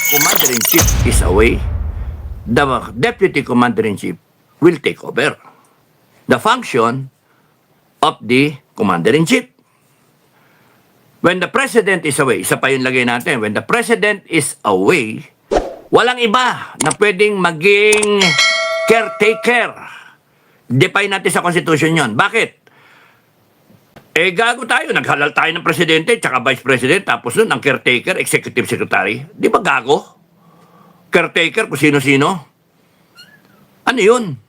Commander-in-Chief is away, the Deputy Commander-in-Chief will take over the function of the Commander-in-Chief. When the President is away, isa pa yung lagay natin, when the President is away, walang iba na pwedeng maging caretaker. Define natin sa Constitution yon. Bakit? Gago tayo, naghalal tayo ng Presidente tsaka Vice President, tapos nun ang caretaker, Executive Secretary. Di ba gago? Caretaker kung sino-sino. Ano yun?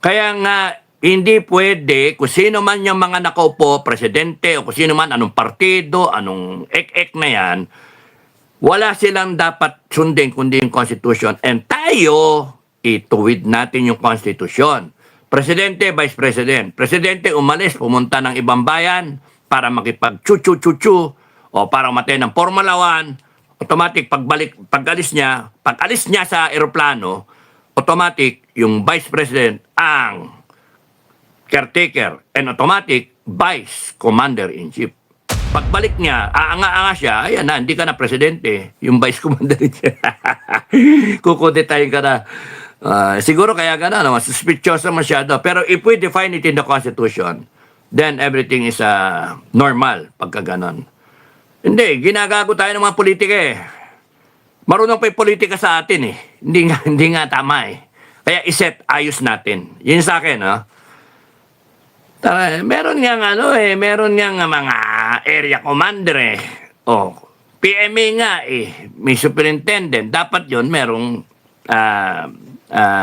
Kaya nga, hindi pwede kung sino man yung mga nakaupo, presidente, o kung sino man, anong partido, anong ek-ek na yan, wala silang dapat sundin kundi yung Constitution. And tayo, ituwid natin yung Constitution. Presidente, Vice President. Presidente umalis, pumunta ng ibang bayan para makipag-chu-chu-chu-chu o para matay ng Formula 1, automatic pag-alis niya sa eroplano, automatic yung Vice President ang caretaker and automatic Vice Commander-in-Chief. Pagbalik niya, aanga-anga siya, ayan na, hindi ka na presidente, yung Vice Commander-in-Chief. Kukudetayin ka na. Siguro kaya gano'n, no? Suspicioso masyado. Pero if we define it in the Constitution, then everything is normal pagka gano'n. Hindi, ginagago tayo ng mga politika eh. Marunong pa yung politika sa atin eh. Hindi nga tama eh. Kaya iset, ayos natin. Yun sa akin, no? Tara, meron nga mga area commander eh. Oh, PMA nga eh. May superintendent. Dapat yun, merong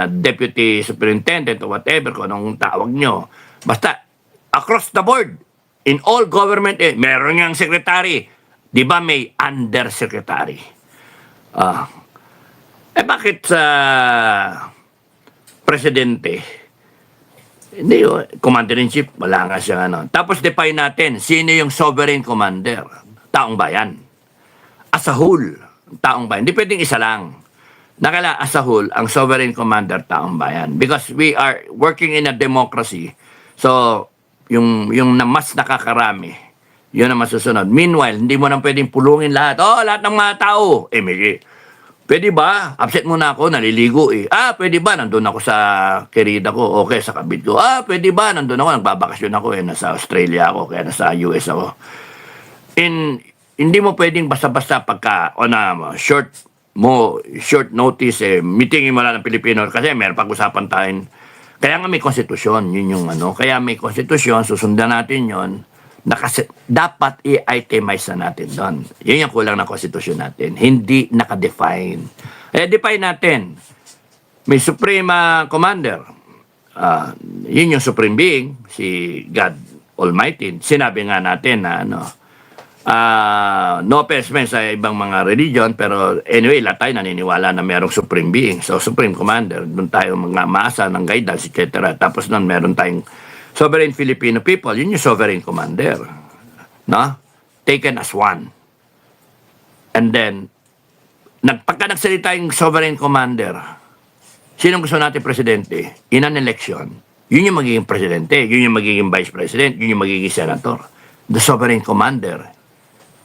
deputy superintendent or whatever kung anong tawag nyo. Basta, across the board, in all government, meron ngang secretary. Di ba may undersecretary? Bakit sa presidente? Hindi, commander-in-chief, wala nga siya ano. Tapos define natin, sino yung sovereign commander? Taong bayan. As a whole, taong bayan. Hindi pwedeng isa lang. Nakala as a whole, ang sovereign commander, taong bayan. Because we are working in a democracy. So, yung na mas nakakarami, yun ang masusunod. Meanwhile, hindi mo nang pwedeng pulungin lahat. Lahat ng mga tao. Pwede ba? Upset muna ako, naliligo eh. Pwede ba? Nandun ako sa kerida ko, okay, sa kabit ko. Pwede ba? Nandun ako, nagbabakasyon ako eh. Nasa Australia ako, kaya nasa US ako. Hindi mo pwedeng basta-basta pagka, short notice eh, meetingin mo lang ng Pilipino kasi meron pag-usapan tayo. Kaya nga may konstitusyon, yun yung kaya may konstitusyon, susundan natin yun. Dapat i-itemize na natin doon. Yun yung kulang ng konstitusyon natin. Hindi nakadefine. Define natin. May Supreme Commander. Yun yung Supreme Being, si God Almighty. Sinabi nga natin na no offense sa ibang mga religion, pero anyway, lahat tayo naniniwala na merong Supreme Being. So, Supreme Commander, doon tayo maasa ng guidance, etc. Tapos doon meron tayong Sovereign Filipino people, yun yung Sovereign Commander. No? Taken as one. And then, pagka nagsalita yung Sovereign Commander, sinong gusto natin presidente? In an election, yun yung magiging presidente, yun yung magiging vice president, yun yung magiging senator. The Sovereign Commander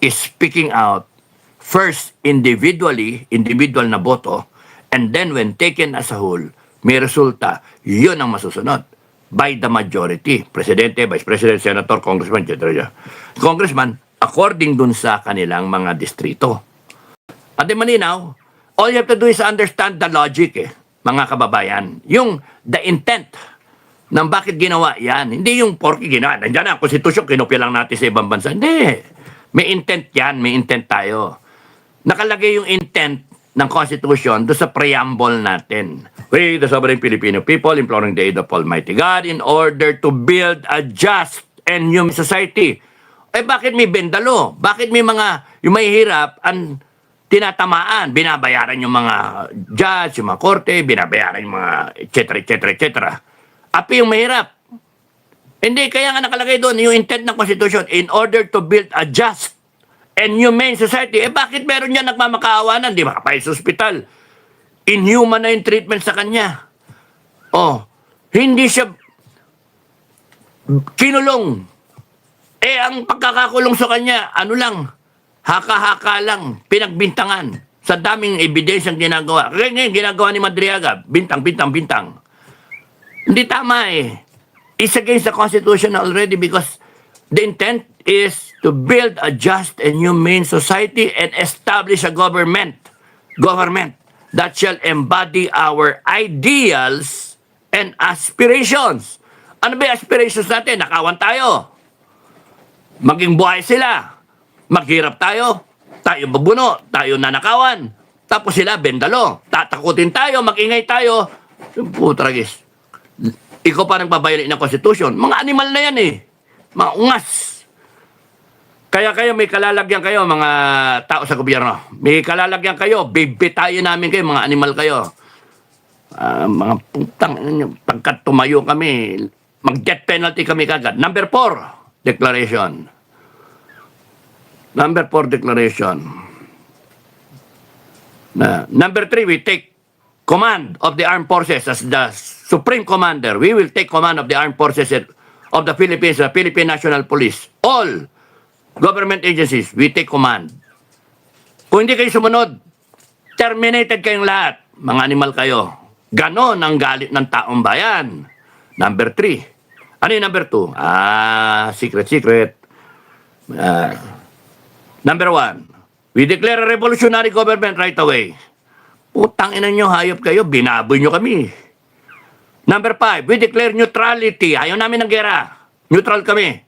is speaking out first individually, individual na boto, and then when taken as a whole, may resulta, yun ang masusunod. By the majority, presidente, vice president, senator, congressman, etc. Congressman, according dun sa kanilang mga distrito. At di malinaw, all you have to do is understand the logic mga kababayan. The intent ng bakit ginawa yan. Hindi yung porky ginawa. Nandiyan ang konstitusyon, kinopya lang natin sa ibang bansa. Hindi. May intent yan, may intent tayo. Nakalagay yung intent ng Constitution doon sa preamble natin. We, the sovereign Filipino people, imploring the aid of Almighty God in order to build a just and human society. Bakit may bendalo? Bakit may yung mahihirap ang tinatamaan? Binabayaran yung mga judge, yung mga korte, binabayaran yung mga etc. Api yung mahirap. Hindi, kaya nga nakalagay doon yung intent ng Constitution in order to build a just and humane society. Bakit meron niya nagmamakaawanan? Di makapay sa ospital. Inhuman na yung treatment sa kanya. Hindi siya kinulong. Ang pagkakakulong sa kanya, haka-haka lang, pinagbintangan. Sa daming ebidensyang ginagawa. Kaya ngayon, ginagawa ni Madriaga, bintang, bintang, bintang. Hindi tama eh. It's against the Constitution already because the intent is to build a just and humane society and establish a government that shall embody our ideals and aspirations. Ano ba yung aspirations natin? Nakawan tayo. Maging buhay sila. Maghirap tayo. Tayo babuno. Tayo nanakawan. Tapos sila bendalo. Tatakutin tayo. Magingay tayo. Putragis. Ikaw pa nagbabayalin ng konstitusyon. Mga animal na yan eh. Mga ungas. Kaya kayo may kalalagyan kayo mga tao sa gobyerno. May kalalagyan kayo. Bibitayin namin kayo. Mga animal kayo. Mga putang. Pagkat tumayo kami, mag-death penalty kami kagad. Number 4, declaration. Number 4, declaration. Number 3, we take command of the armed forces as the supreme commander. We will take command of the armed forces of the Philippines, the Philippine National Police. All government agencies, we take command. Kung hindi kayo sumunod, terminated kayong lahat. Mga animal kayo. Ganon ang galit ng taong bayan. Number 3. Ano yung number 2? Secret. Number 1. We declare a revolutionary government right away. Putang ina nyo, hayop kayo, binaboy nyo kami. Number 5. We declare neutrality. Ayaw namin ng gera. Neutral kami.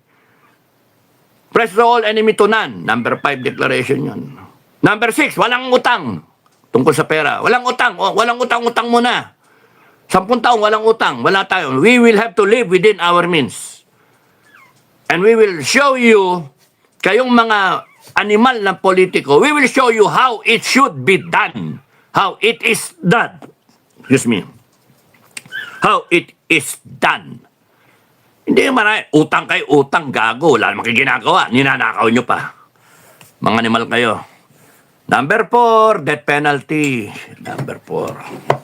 Press all enemy to none. Number 5 declaration yun. Number 6. Walang utang. Tungkol sa pera. Walang utang. Walang utang muna. 10 taong walang utang, wala tayo. We will have to live within our means. And we will show you, kayong mga animal na politiko, we will show you how it should be done. How it is done. Excuse me. How it is done. Hindi marami. Utang kayo, utang, gago. Wala namang ginagawa. Ninanakaw nyo pa. Mga animal kayo. Number 4, death penalty. Number 4.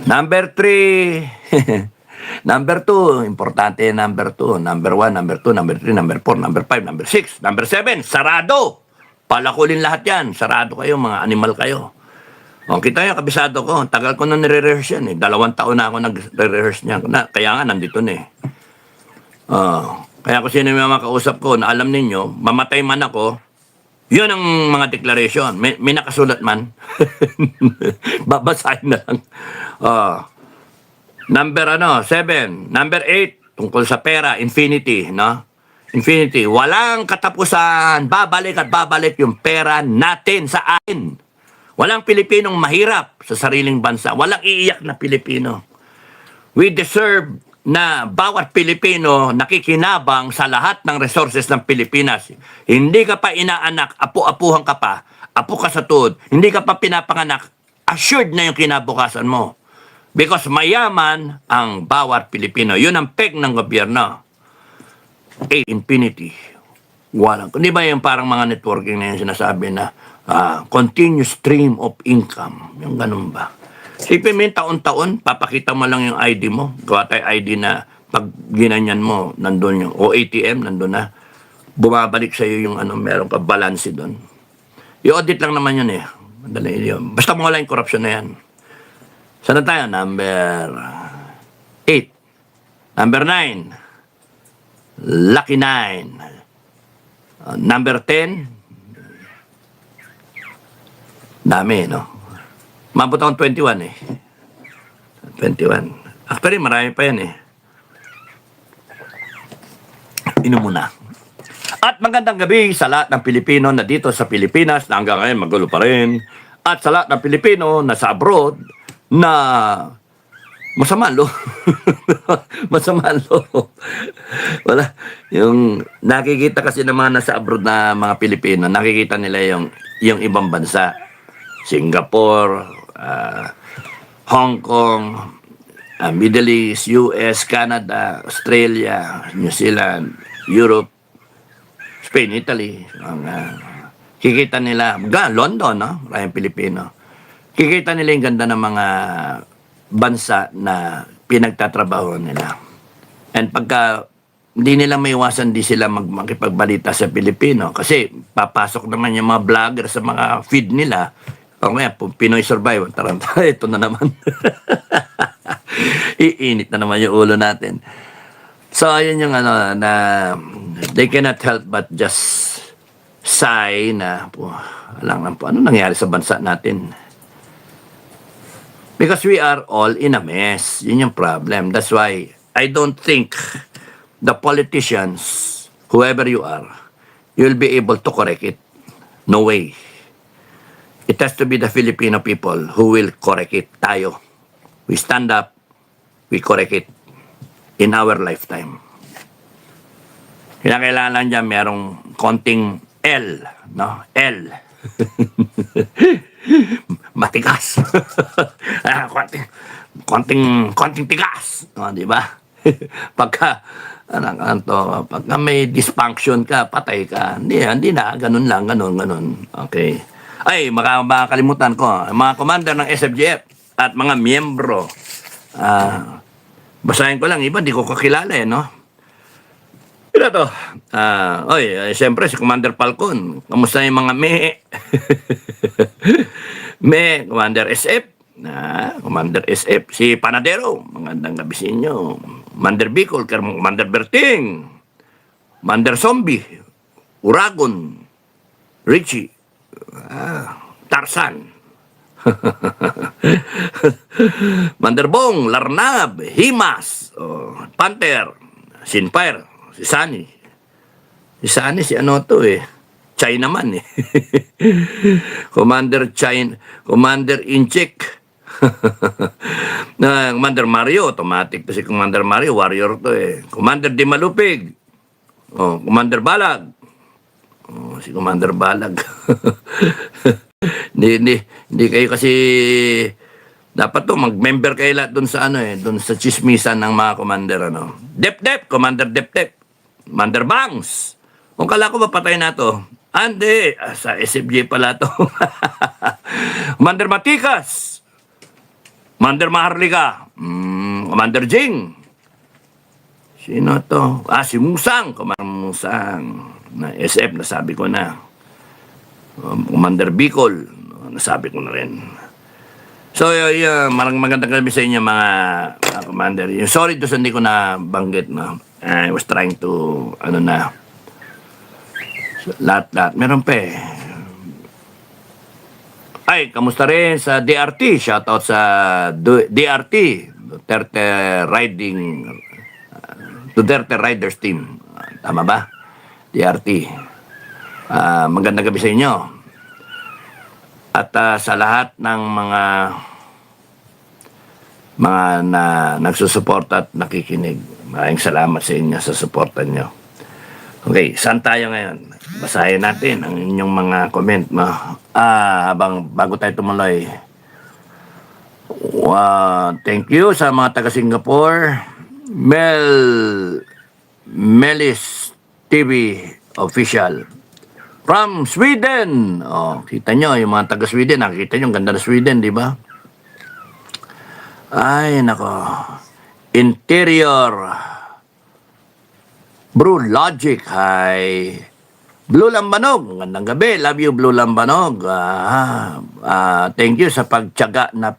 Number 3, number 2, importante number 2, number 1, number 2, number 3, number 4, number 5, number 6, number 7, sarado. Palakulin lahat yan, sarado kayo, mga animal kayo. O, kita nyo, kabisado ko, tagal ko na nire-rehearse yan eh. 2 taon na ako nagre-rehearse niyan. Kaya nga, nandito na eh. Kaya kung sino yung mga kausap ko na alam ninyo, mamatay man ako, yun ang mga declaration. May nakasulat man. Babasahin na lang. Number 7. Number 8, tungkol sa pera, infinity, no? Infinity. Walang katapusan. Babalik at babalik yung pera natin sa atin. Walang Pilipinong mahirap sa sariling bansa. Walang iiyak na Pilipino. We deserve na bawat Pilipino nakikinabang sa lahat ng resources ng Pilipinas. Hindi ka pa inaanak, apu-apuhan ka pa, apu ka sa tuhod, hindi ka pa pinapanganak, assured na yung kinabukasan mo. Because mayaman ang bawat Pilipino. Yun ang peg ng gobyerno. Infinity. Walang. Di ba yung parang mga networking na yung sinasabi na continuous stream of income? Yung ganun ba? Sipin mo yung taon-taon, papakita mo lang yung ID mo. Gawa tayo ID na pag ginanyan mo, nandun yung, o ATM, nandun na. Bumabalik sa'yo yung meron ka balance doon. I-audit lang naman yun eh. Madali yun. Basta mo wala yung corruption na yan. Saan na tayo? Number 8. Number 9. Lucky 9. Number 10. Dami, no? Mabot akong 21 eh. 21. Actually, marami pa yan eh. Inom muna. At magandang gabi sa lahat ng Pilipino na dito sa Pilipinas na hanggang ngayon magulo pa rin. At sa lahat ng Pilipino na sa abroad na masama lo. Masama lo. Wala. Yung nakikita kasi ng mga nasa abroad na mga Pilipino, nakikita nila yung ibang bansa. Singapore, Hong Kong, Middle East, US, Canada, Australia, New Zealand, Europe, Spain, Italy. Kikita nila, London, no? Maraming Pilipino. Kikita nila yung ganda ng mga bansa na pinagtatrabaho nila. And pagka hindi nila maiwasan, di sila makipagbalita sa Pilipino. Kasi papasok naman yung mga vlogger sa mga feed nila. O nga, Pinoy Survive. Taranta, ito na naman. Iinit na naman yung ulo natin. So, ayun yung ano, na they cannot help but just sigh na, alam lang po, ano nangyari sa bansa natin? Because we are all in a mess. Yun yung problem. That's why I don't think the politicians, whoever you are, you'll be able to correct it. No way. It has to be the Filipino people who will correct it. Tayo. We stand up, we correct it in our lifetime. Kailangan dyan merong konting L, no? L. Matigas. konting tigas, no, di ba? pagka pagka may dysfunction ka, patay ka. Hindi na ganun lang, ganun. Okay. Ay, makakalimutan ko, mga commander ng SFGF at mga miyembro. Basahin ko lang, iba di ko kakilala no. Ito to. Siyempre si Commander Falcon. Kamusta yung mga Commander SF. Commander SF. Si Panadero. Magandang gabi sa inyo. Commander Bicol. Commander Berting. Commander Zombie. Uragon. Richie. Tarzan. Manderbong, Larnab, Himas, Panther, Sinfire, si Sunny. Si Sunny, si ano to China man Commander Inchik. Commander Mario, automatic to si Commander Mario, warrior to Commander Dimalupig. Commander Balag. Si Commander Balag. Hindi kayo kasi dapat to mag-member kayo lahat doon sa doon sa chismisan ng mga commander Dep, Commander Dep, Commander Bangs. Kung kala ko mapatay na to. Ande, sa SFJ pala to. Commander Matikas. Commander Maharlika. Commander Jing. Sino to? Si Musang, Commander Musang. Na SF, nasabi ko na. Commander Bicol, nasabi ko na rin. So, magandang gabi sa inyo mga commander. Sorry to sa hindi ko na banggit. No? I was trying to, lahat. Meron pa Ay, kamusta rin sa DRT? Shoutout sa DRT, Duterte Riders Team. Tama ba? DRT. Magandang gabi sa inyo. At sa lahat ng mga nagsusuporta at nakikinig, maraming salamat sa inyo sa suporta nyo. Okay, saan tayo ngayon? Basahin natin ang inyong mga comment mo. Bago tayo tumuloy. Thank you sa mga taga Singapore. Melis TV Official. From Sweden. Kita nyo, yung mga taga-Sweden, nakikita nyo, ang ganda na Sweden, di ba? Ay, nako. Interior. Brew Logic, hi. Blue Lambanog, gandang gabi. Love you, Blue Lambanog. Thank you sa pagtiyaga na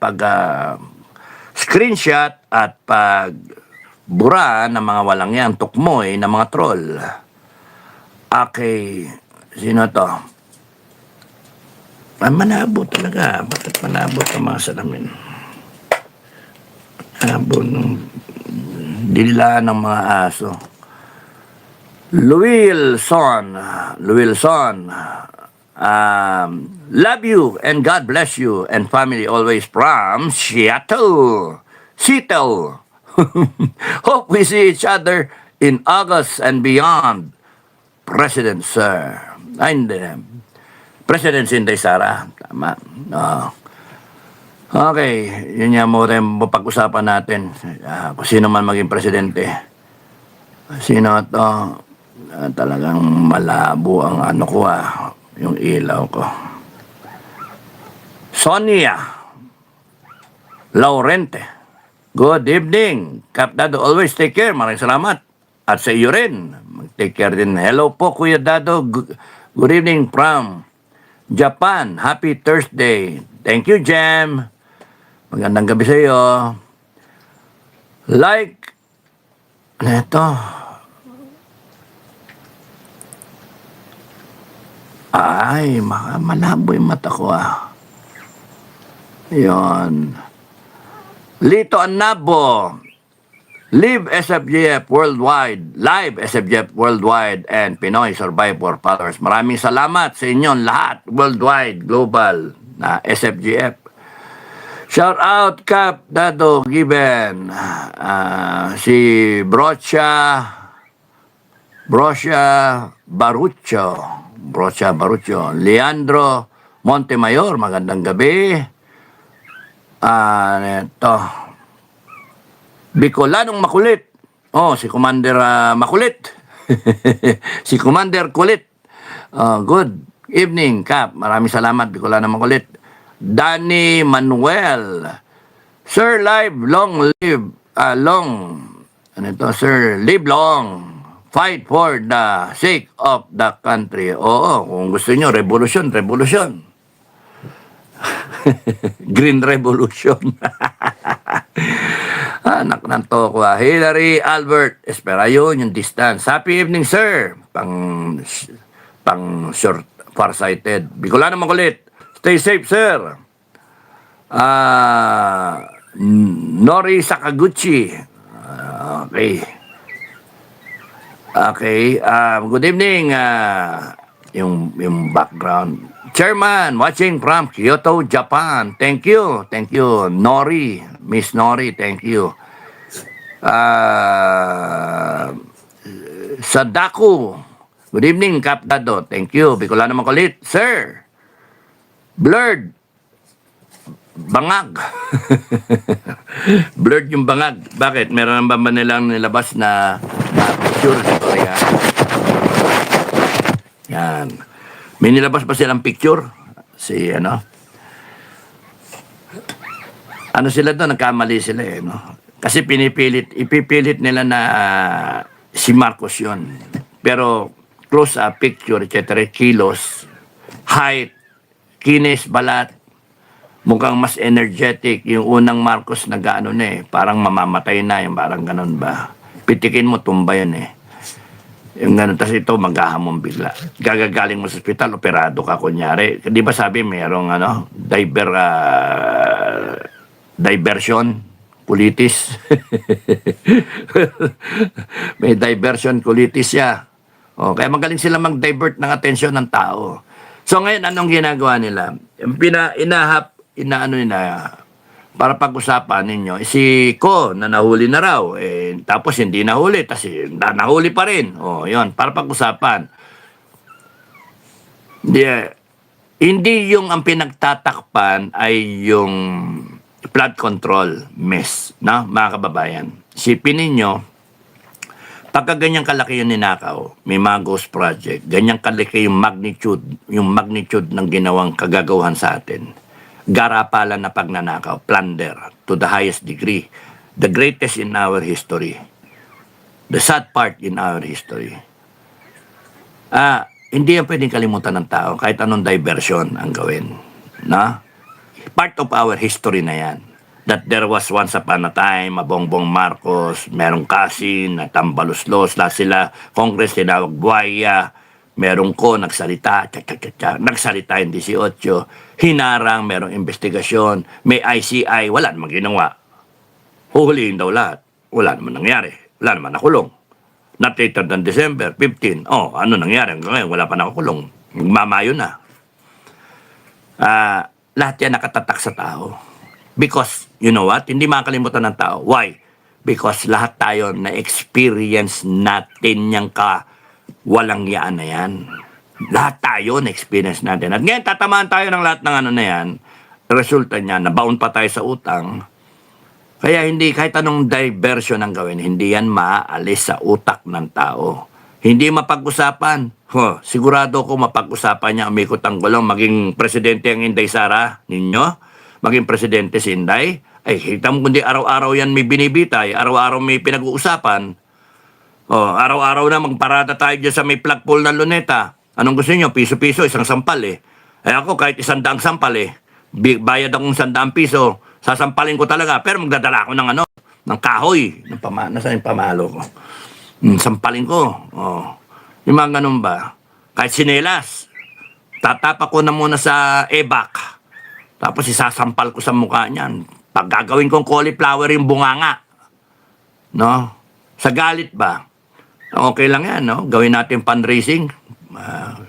screenshot at pagbura ng mga walang yan, tukmoy ng mga troll. Okay. Sino to? Manabo talaga. Bakit manabo ka mga salamin? Manabo ng dilaan ng mga aso. Luilson. Love you and God bless you and family always from Seattle. Hope we see each other in August and beyond. President, sir. Hindi. President Inday Sara. Tama. Okay. Yun nga mo rin pag-usapan natin. Kung sino man maging presidente. Sino to? Talagang malabo ang ko yung ilaw ko. Sonia Laurente. Good evening. Kap Dado, always take care. Maraming salamat. At sa iyo rin. Take care din. Hello po, Kuya Dado. Good evening from Japan. Happy Thursday. Thank you, Jem. Magandang gabi sa iyo. Like, ano ito? Ay, malabo yung mata ko Yun. Lito Annabo. Live SFGF Worldwide. Live SFGF Worldwide and Pinoy Survivor Followers. Maraming salamat sa inyong lahat. Worldwide, global na SFGF. Shout out Cap Dado Given. Si Brocha Barucho. Leandro Montemayor. Magandang gabi. Ito. Bicolanong makulit. Si Commander Makulit. Si Commander Kulit. Good evening, Cap. Maraming salamat, Bicolanong makulit. Danny Manuel. Sir, live, long live, sir, live long. Fight for the sake of the country. Oo, kung gusto nyo, revolution. Green Revolution. Anak ng toko. Hillary Albert Esperayo, yung distance. Happy evening, sir. Pang short, farsighted. Bicolano makulit. Stay safe, sir. Nori Sakaguchi. Okay. Good evening. Yung background. Chairman, watching from Kyoto, Japan. Thank you. Nori. Miss Nori, thank you. Sadako. Good evening, Cap Dado. Thank you. Bicolano makulit. Sir. Blurred. Bangag. Blurred yung bangag. Bakit? Meron ba nilang nilabas na picture sa Korea? Yan. May nilabas pa silang picture? Ano sila doon? Nagkamali sila no? Kasi ipipilit nila na si Marcos yun. Pero close picture, etc. Kilos, height, kinis, balat, mukhang mas energetic. Yung unang Marcos parang mamamatay na, yung parang ganun ba. Pitikin mo, tumba yun Yung ganun, tas ito maghahamon bigla. Gagagaling mo sa ospital, operado ka kunyari. Di ba sabi merong diversion, colitis. May diversion, colitis siya. Kaya magaling sila mag-divert ng atensyon ng tao. So ngayon, anong ginagawa nila? Para pag-usapan ninyo, si Ko na nahuli na raw, tapos hindi nahuli, tapos nahuli pa rin. Yun, para pag-usapan. Hindi yung ang pinagtatakpan ay yung flood control mess, no? Mga kababayan. Sipin ninyo, pagka ganyang kalaki yung ninakaw, may mga ghost project, ganyang kalaki yung magnitude ng ginawang kagagawahan sa atin. Garapalan na pagnanakaw, plunder to the highest degree, the greatest in our history, the sad part in our history. Hindi yan pwedeng kalimutan ng tao kahit anong diversion ang gawin, no? Part of our history na yan, that there was once upon a time Bongbong Marcos, merong Kasin na tambaluslos, sila Congress tinawag buhaya, merong Ko nagsalita, nagsalita yung 18, hinarang, merong investigasyon, may ICI, wala namang ginawa. Huhulihin daw lahat. Wala naman nangyari. Wala naman nakulong. Not later than December 15. Ano nangyari? Hanggang ngayon, wala pa nakakulong. Magmamayo na. Lahat yan nakatatak sa tao. Because, you know what? Hindi makakalimutan ng tao. Why? Because lahat tayo na-experience natin yung walang yaan na yan. Lahat tayo na-experience natin. At ngayon, tatamaan tayo ng lahat ng na yan. Resulta niya, nabaon pa tayo sa utang. Kaya hindi, kahit anong diversion ang gawin, hindi yan maaalis sa utak ng tao. Hindi mapag-usapan. Sigurado ko mapag-usapan niya, umikot ang gulong, maging presidente ang Inday Sara ninyo, maging presidente si Inday. Ay, kita mo kundi araw-araw yan may binibitay, araw-araw may pinag-uusapan. Araw-araw na magparada tayo dyan sa may flagpole ng Luneta. Anong gusto niyo? Piso-piso, isang sampal Ay ako kahit 100 sampal bayad akong 100 piso, sasampalin ko talaga, pero magdadala ako ng ano, ng kahoy, nasaan yung pamalo ko? Sampalin ko. Oh. Yung mga ganun ba? Kahit sinelas, tatapak ko na muna sa ebac. Tapos isasampal ko sa mukha niyan. Pag gagawin kong cauliflower yung bunganga. No? Sa galit ba? Okay lang yan, no? Gawin natin fundraising.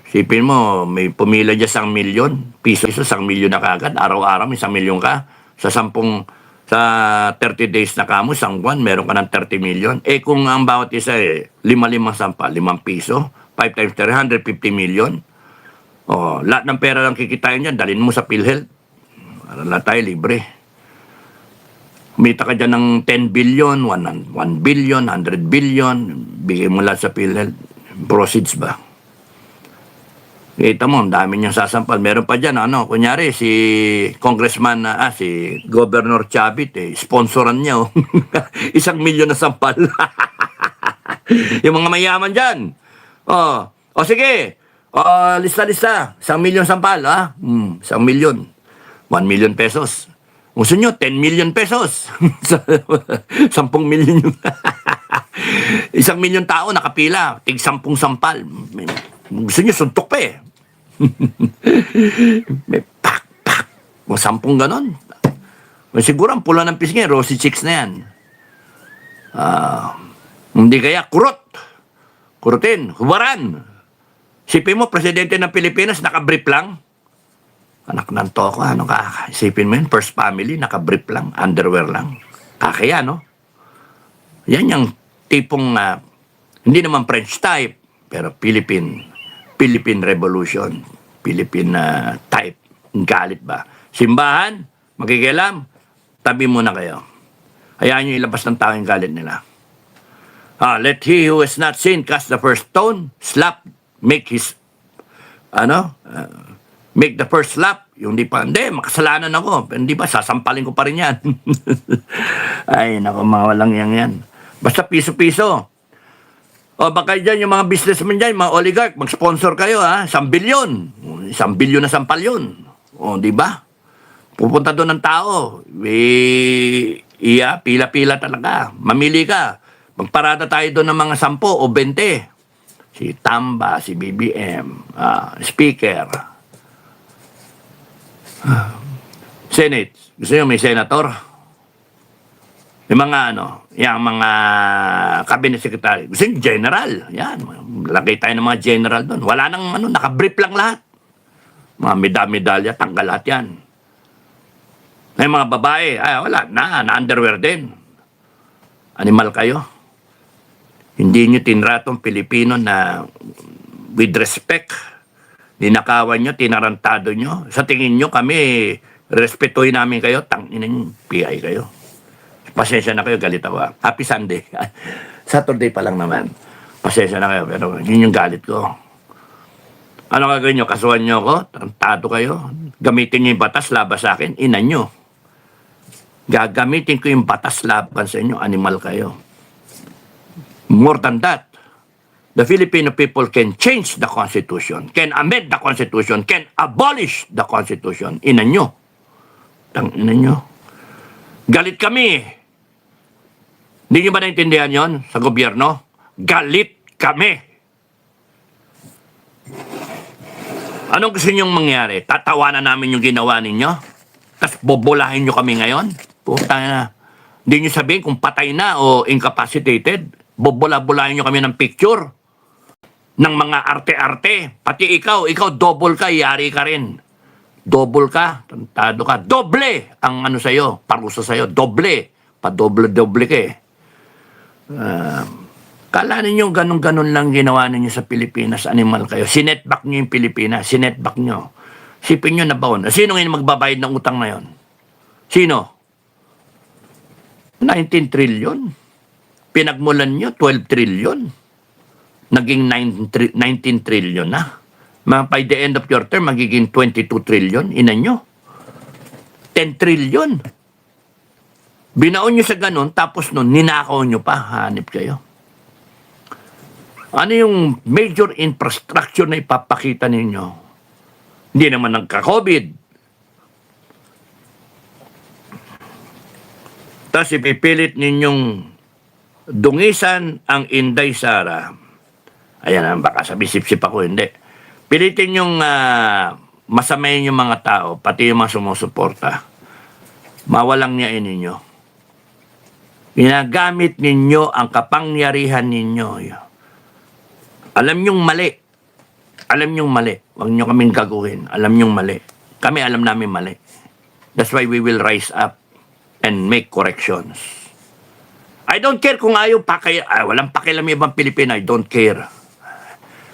Sipin mo, may pumila dyan 1 milyon. Piso, 1 milyon na kagad. Araw-araw, may 1 milyon ka. Sa 30 days na kamo, isang buwan, meron ka ng 30 million. Eh kung ang bawat isa 5 sampal, 5 piso, 5 times 350 million. Oh, lahat ng pera lang kikitain dyan, dalhin mo sa PhilHealth. Para lahat tayo libre. Kumita ka dyan ng 10 billion, 1 billion, 100 billion, bigay mo lahat sa PhilHealth. Proceeds ba? Kita mo, ang dami niyang sasampal. Meron pa dyan, kunyari, si Congressman, si Governor Chavit, sponsoran niya, 1 milyon na sampal. Yung mga mayaman dyan. O sige, lista-lista, 1 milyon sampal, 1 milyon. 1 million pesos. Gusto nyo, 10 million pesos. 10 million yung 1 milyon tao nakapila, tig 10 sampal. Gusto nyo, suntok pa May pak. Mga 10 ganon. Siguro ang pula ng pisngi, rosy chicks na yan. Hindi kaya, kurutin, hubaran. Sipin mo, presidente ng Pilipinas, nakabrief lang. Anak ng toko, isipin mo yun, first family, nakabrief lang, underwear lang. Kakaya, no? Yan yung tipong, hindi naman French type, pero Philippine Revolution, Philippine type, galit ba? Simbahan, makikialam, tabi muna kayo. Hayaan nyo ilabas ng tao yung galit nila. Let he who has not sinned cast the first stone, slap, make the first slap. Yung hindi, makasalanan ako. Hindi ba, sasampalin ko pa rin yan. Ay, naku, mawalang yan. Basta piso-piso. O baka dyan yung mga businessmen dyan, mga oligarch, mag-sponsor kayo 1 bilyon. 1 bilyon na sampal yun. O, di ba? Pupunta doon ng tao. Pila-pila talaga. Mamili ka. Magparada tayo doon ng mga 10 o 20. Si Tamba, si BBM, speaker. Senate. Gusto nyo may senator? Yung mga yung mga cabinet secretary. Gusto yung general. Yan. Lagay tayo ng mga general doon. Wala nang nakabrief lang lahat. Mga medalya, tanggal lahat yan. May mga babae, wala na underwear din. Animal kayo. Hindi nyo tinratong Pilipino na with respect. Ninakawan nyo, tinarantado nyo. Sa tingin nyo kami, respetuhin namin kayo, tanginin PI kayo. Pasensya na kayo, galit ako. Happy Sunday. Saturday pa lang naman. Pasensya na kayo, pero yun yung galit ko. Ano gagawin nyo? Kasuhan nyo ako? Tarantado kayo? Gamitin nyo yung batas laban sa akin? Ina nyo. Gagamitin ko yung batas laban sa inyo. Animal kayo. More than that, the Filipino people can change the Constitution, can amend the Constitution, can abolish the Constitution. Ina nyo. Ina nyo. Galit kami. Hindi nyo ba naintindihan yon sa gobyerno? Galit kami. Anong gusto nyong mangyari? Tatawanan namin yung ginawa ninyo? Tapos bobolahin nyo kami ngayon? Puta na. Hindi nyo sabihin kung patay na o incapacitated. Bobola-bolahin nyo kami ng picture ng mga arte-arte. Pati ikaw double ka, yari ka rin. Double ka, tantado ka. Doble ang sa'yo, parusa sa'yo. Doble. Pa-doble-doble ka kala ninyo ganun-ganun lang ginawa ninyo sa Pilipinas. Animal kayo. Sinetback nyo yung Pilipinas. Sinetback nyo. Sipin nyo na baon. Sino ngayon magbabayad ng utang na yon? Sino? 19 trillion. Pinagmulan nyo, 12 trillion. Naging 19 trillion na. By the end of your term, magiging 22 trillion. Ina nyo. 10 trillion. Binaon nyo sa ganun, tapos nun, ninakaw nyo pa. Hanip kayo. Ano yung major infrastructure na ipapakita ninyo? Hindi naman nagka-COVID. Tapos ipipilit ninyong dungisan ang Inday Sara. Ayan, baka sabi sip-sip ako, hindi. Pilitin yung masamayin yung mga tao, pati yung mga sumusuporta. Mawalang niyain ninyo. Ginagamit ninyo ang kapangyarihan ninyo. Alam nyong mali. Alam nyong mali. Huwag nyo kaming gaguhin. Alam nyong mali. Kami alam namin mali. That's why we will rise up and make corrections. I don't care kung ayaw walang pakialam yung ibang Pilipino. I don't care.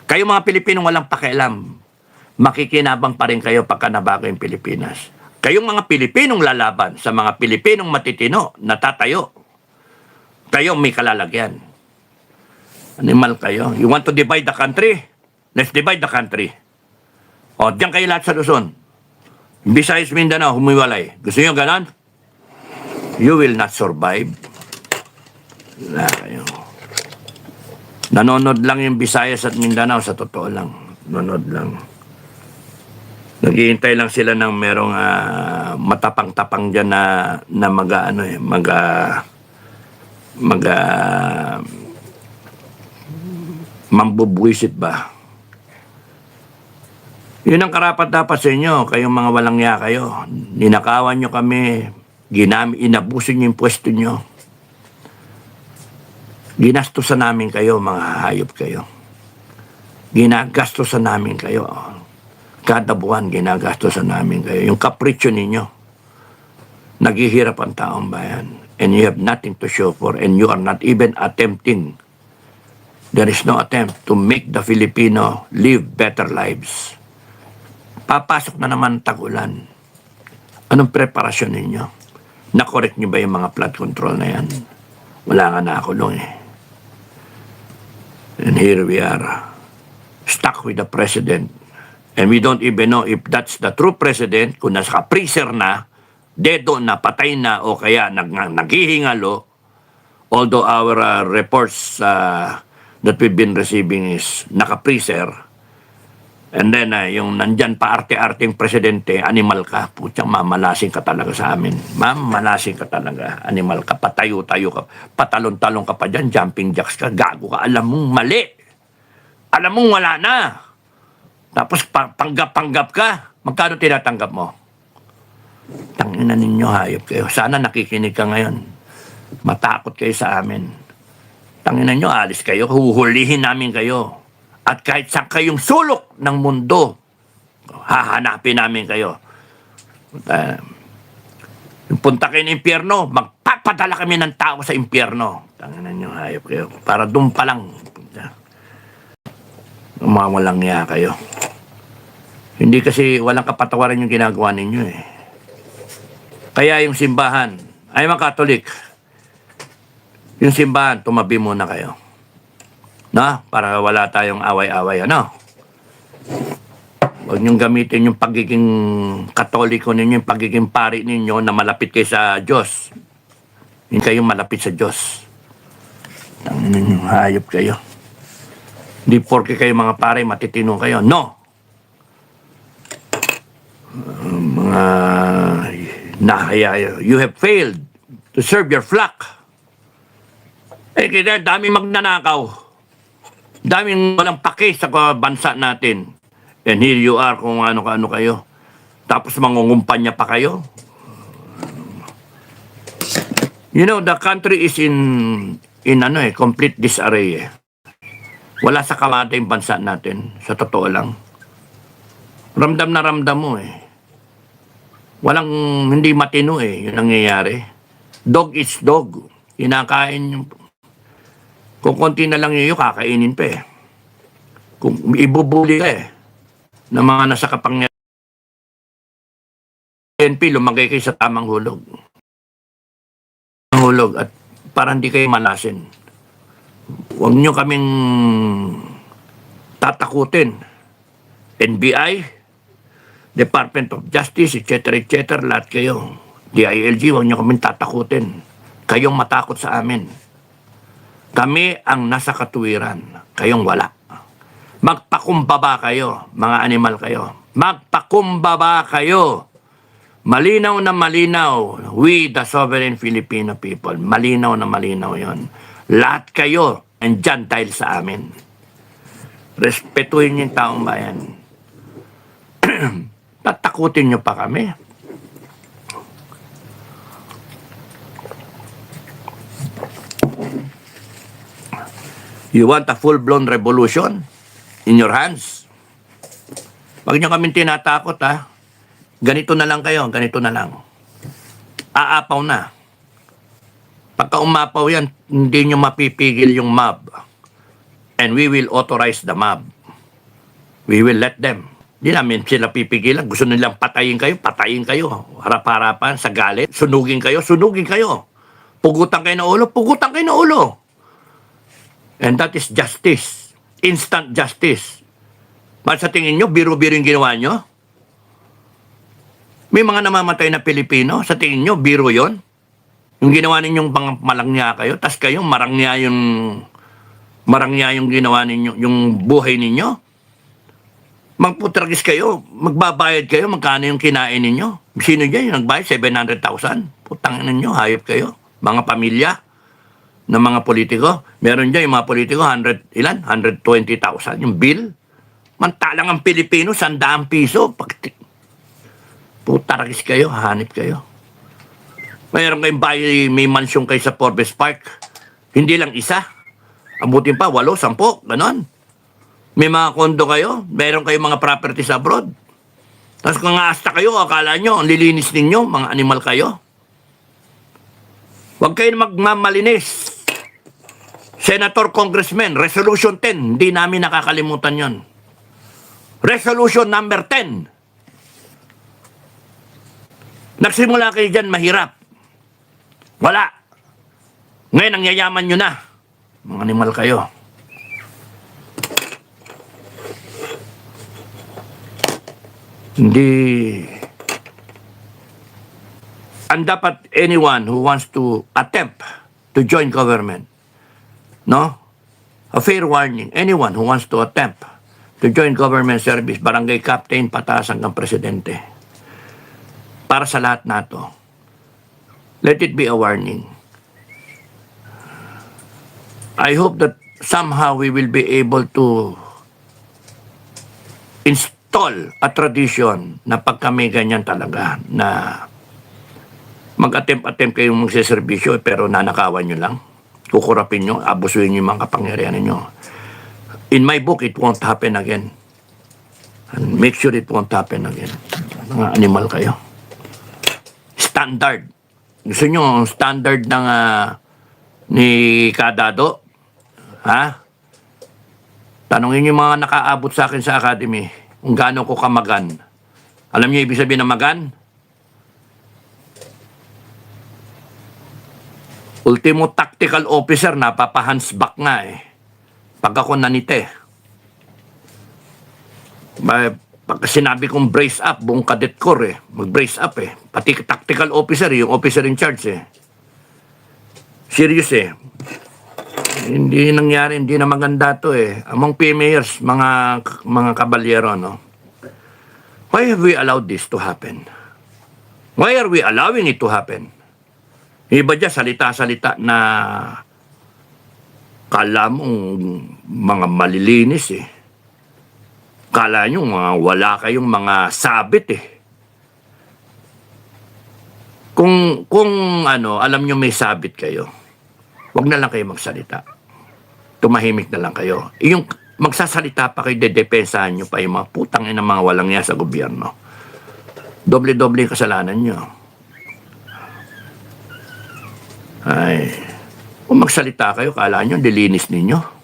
Kayo mga Pilipino walang pakialam. Makikinabang pa rin kayo pagka nabago yung Pilipinas. Kayong mga Pilipinong lalaban sa mga Pilipinong matitino, natatayo. Kayo may kalalagyan. Animal kayo. You want to divide the country? Let's divide the country. O, diyan kayo lahat sa Luzon. Visayas, Mindanao, humiwalay. Gusto nyo ganon? You will not survive. Wala kayo. Nanonood lang yung Visayas at Mindanao, sa totoo lang. Nanonood lang. Naghihintay lang sila ng merong matapang-tapang dyan na mambubuisit ba? Yun ang karapat-dapat sa inyo, kayong mga walang ya kayo. Ninakawan nyo kami, inabuso nyo yung pwesto nyo. Ginastusan namin kayo, mga hayop kayo. Ginagastusan namin kayo. Kada buwan, ginagastusan namin kayo. Yung kapritsyo ninyo, naghihirap ang taong bayan. And you have nothing to show for, and you are not even attempting. There is no attempt to make the Filipino live better lives. Papasok na naman tag-ulan. Anong preparasyon ninyo? Na-correct nyo ba yung mga flood control na yan? Wala nga nakakulong eh. And here we are, stuck with the president. And we don't even know if that's the true president, kung nasa freezer na, dedo na, patay na, o kaya naghihingalo. Although our reports that we've been receiving is naka-freezer. And then, yung nandyan pa arte-arting presidente, animal ka. Putyang mamalasing ka talaga sa amin. Mamalasing ka talaga. Animal ka. Patayo-tayo ka. Patalon-talon ka pa dyan. Jumping jacks ka. Gago ka. Alam mong mali. Alam mong wala na. Tapos panggap-panggap ka. Magkano tinatanggap mo? Tangina ninyo, hayop kayo. Sana nakikinig ka ngayon. Matakot kayo sa amin. Tangina nyo, alis kayo. Huhulihin namin kayo. At kahit saan kayong sulok ng mundo, hahanapin namin kayo. Yung punta kayo ng impyerno, magpapadala kami ng tao sa impyerno. Tanginan nyo, hayop kayo. Para doon pa lang. Umawalang niya kayo. Hindi kasi walang kapatawaran yung ginagawa ninyo eh. Kaya yung simbahan, ay mga Katolik, yung simbahan, tumabi muna kayo. No? Para wala tayong away-away, ano? Huwag niyong gamitin yung pagiging Katoliko ninyo, yung pagiging pari ninyo na malapit kayo sa Diyos. Hindi kayong malapit sa Diyos. Tangin ninyo, hayop kayo. Hindi porke kayo mga pare, matitino kayo. No! You have failed to serve your flock. Eh, kaya dami magnanakaw. Daming walang pake sa bansa natin. And here you are kung ano-ano kayo. Tapos mangungumpanya pa kayo. You know, the country is in complete disarray eh. Wala sa kamata yung bansa natin. Sa totoo lang. Ramdam na ramdam mo eh. Walang hindi matino eh. Yung nangyayari. Dog is dog. Kinakain yung... Kung konti na lang yun, kakainin pa eh. Kung ibubuli ka eh, ng mga nasa kapangyarihan, PNP, lumagay kayo sa tamang hulog. Hulog at para hindi kayo malasin. Huwag nyo kaming tatakutin. NBI, Department of Justice, etc., lahat kayo. DILG, huwag nyo kaming tatakutin. Kayong matakot sa amin. Kami ang nasa katuwiran, kayong wala. Magpakumbaba kayo, mga animal kayo. Magpakumbaba kayo. Malinaw na malinaw, we the sovereign Filipino people, malinaw na malinaw yon. Lahat kayo, andyan dahil sa amin. Respetuhin yung taong bayan. Tatakutin nyo pa kami. You want a full-blown revolution in your hands? Wag nyo kami tinatakot, ha? Ganito na lang kayo, ganito na lang. Aapaw na. Pagka umapaw yan, hindi nyo mapipigil yung mob. And we will authorize the mob. We will let them. Hindi namin sila pipigilan. Gusto nilang patayin kayo, patayin kayo. Harap-harapan, sa galit. Sunugin kayo, sunugin kayo. Pugutan kayo ng ulo, pugutan kayo ng ulo. And that is justice. Instant justice. Sa tingin nyo, biro-biro yung ginawa nyo? May mga namamatay na Pilipino, sa tingin nyo, biro yon? Yung ginawa ninyong malangya kayo, tas kayo marangya yung ginawa ninyo, yung buhay ninyo. Magputragis kayo, magbabayad kayo, magkano yung kinain ninyo? Sino dyan yung nagbayad? 700,000? Putang ninyo, hayop kayo. Mga pamilya ng mga politiko. Meron dyan yung mga politiko, 120,000 yung bill. Mantalang ang Pilipino, 100 piso. Putaragis kayo, hahanip kayo. Mayroon kayong bahay, may mansyon kayo sa Forbes Park. Hindi lang isa. Abutin pa, 8, 10, ganon. May mga kondo kayo, meron kayong mga properties abroad. Tapos kung asta kayo, akala nyo, ang lilinis ninyo, mga animal kayo. Huwag kayo magmamalinis. Senator, Congressman, Resolution 10, hindi namin nakakalimutan yon. Resolution number 10. Nagsimula kayo dyan, mahirap. Wala. Ngayon, ang yayaman nyo na. Mga animal kayo. Hindi. Ang dapat anyone who wants to attempt to join government, no? A fair warning, anyone who wants to attempt to join government service, barangay captain, pataas hanggang presidente. Para sa lahat na to. Let it be a warning. I hope that somehow we will be able to install a tradition na pag kami ganyan talaga na mag-attempt kayong magsiservisyo pero nanakawan nyo lang, kukurapin nyo, abusuin nyo yung mga kapangyarihan nyo. In my book, it won't happen again. And make sure it won't happen again. Mga animal kayo. Standard. Gusto nyo ang standard ng ni Kadado? Ha? Tanungin yung mga nakaabot sa akin sa academy kung gaano ko kamagan. Alam niyo ibig sabihin ng magan? Ultimo tactical officer, napapahansback nga eh. Pag ako nanite. Pag sinabi kong brace up, buong cadet corps eh. Mag-brace up eh. Pati tactical officer, yung officer in charge eh. Serious eh. Hindi nangyari, hindi na maganda to eh. Among PMAers, mga kabalyero, no? Why have we allowed this to happen? Why are we allowing it to happen? Iba dyan, salita-salita na kala mong mga malilinis eh. Kala nyo wala kayong mga sabit eh. Kung alam nyo may sabit kayo, wag na lang kayo magsalita. Tumahimik na lang kayo. Yung magsasalita pa kayo, dedepensahan nyo pa yung mga putang ina mga walang niya sa gobyerno. Doble-doble yung kasalanan nyo. Ay, kung magsalita kayo, kala nyo, dilinis ninyo.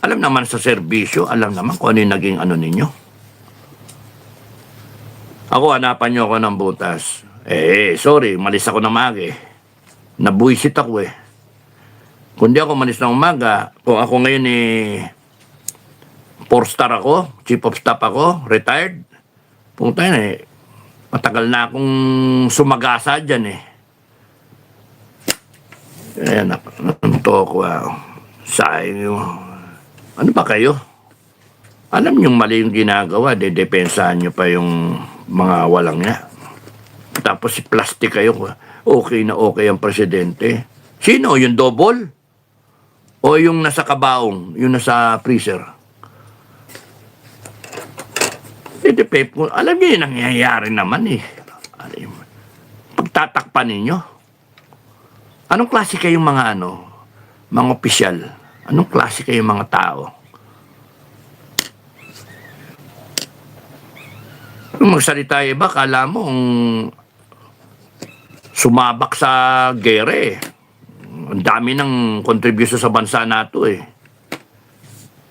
Alam naman sa serbisyo, alam naman kung ano yung naging ano ninyo. Ako, hanapan nyo ako ng butas. Sorry, malis ako ng maga eh. Nabuisit ako eh. Kung di ako malis ng umaga, kung ako ngayon 4-star ako, chief of staff ako, retired, punta yun eh, matagal na akong sumagasa dyan eh. Ayan, nakanto ko. Sayang yung... Ano ba kayo? Alam nyo mali yung ginagawa, dedepensahan nyo pa yung Mga walang nga. Tapos si plastic kayo, okay na okay ang presidente. Sino? Yung double? O yung nasa kabaong, yung nasa freezer? Alam niyo yung nangyayari naman eh. Pagtatakpan ninyo. Anong klase kayong mga mga opisyal? Anong klase kayong mga tao? Kung magsalita iba, kala mo sumabak sa gere eh. Ang dami ng contribution sa bansa nato eh.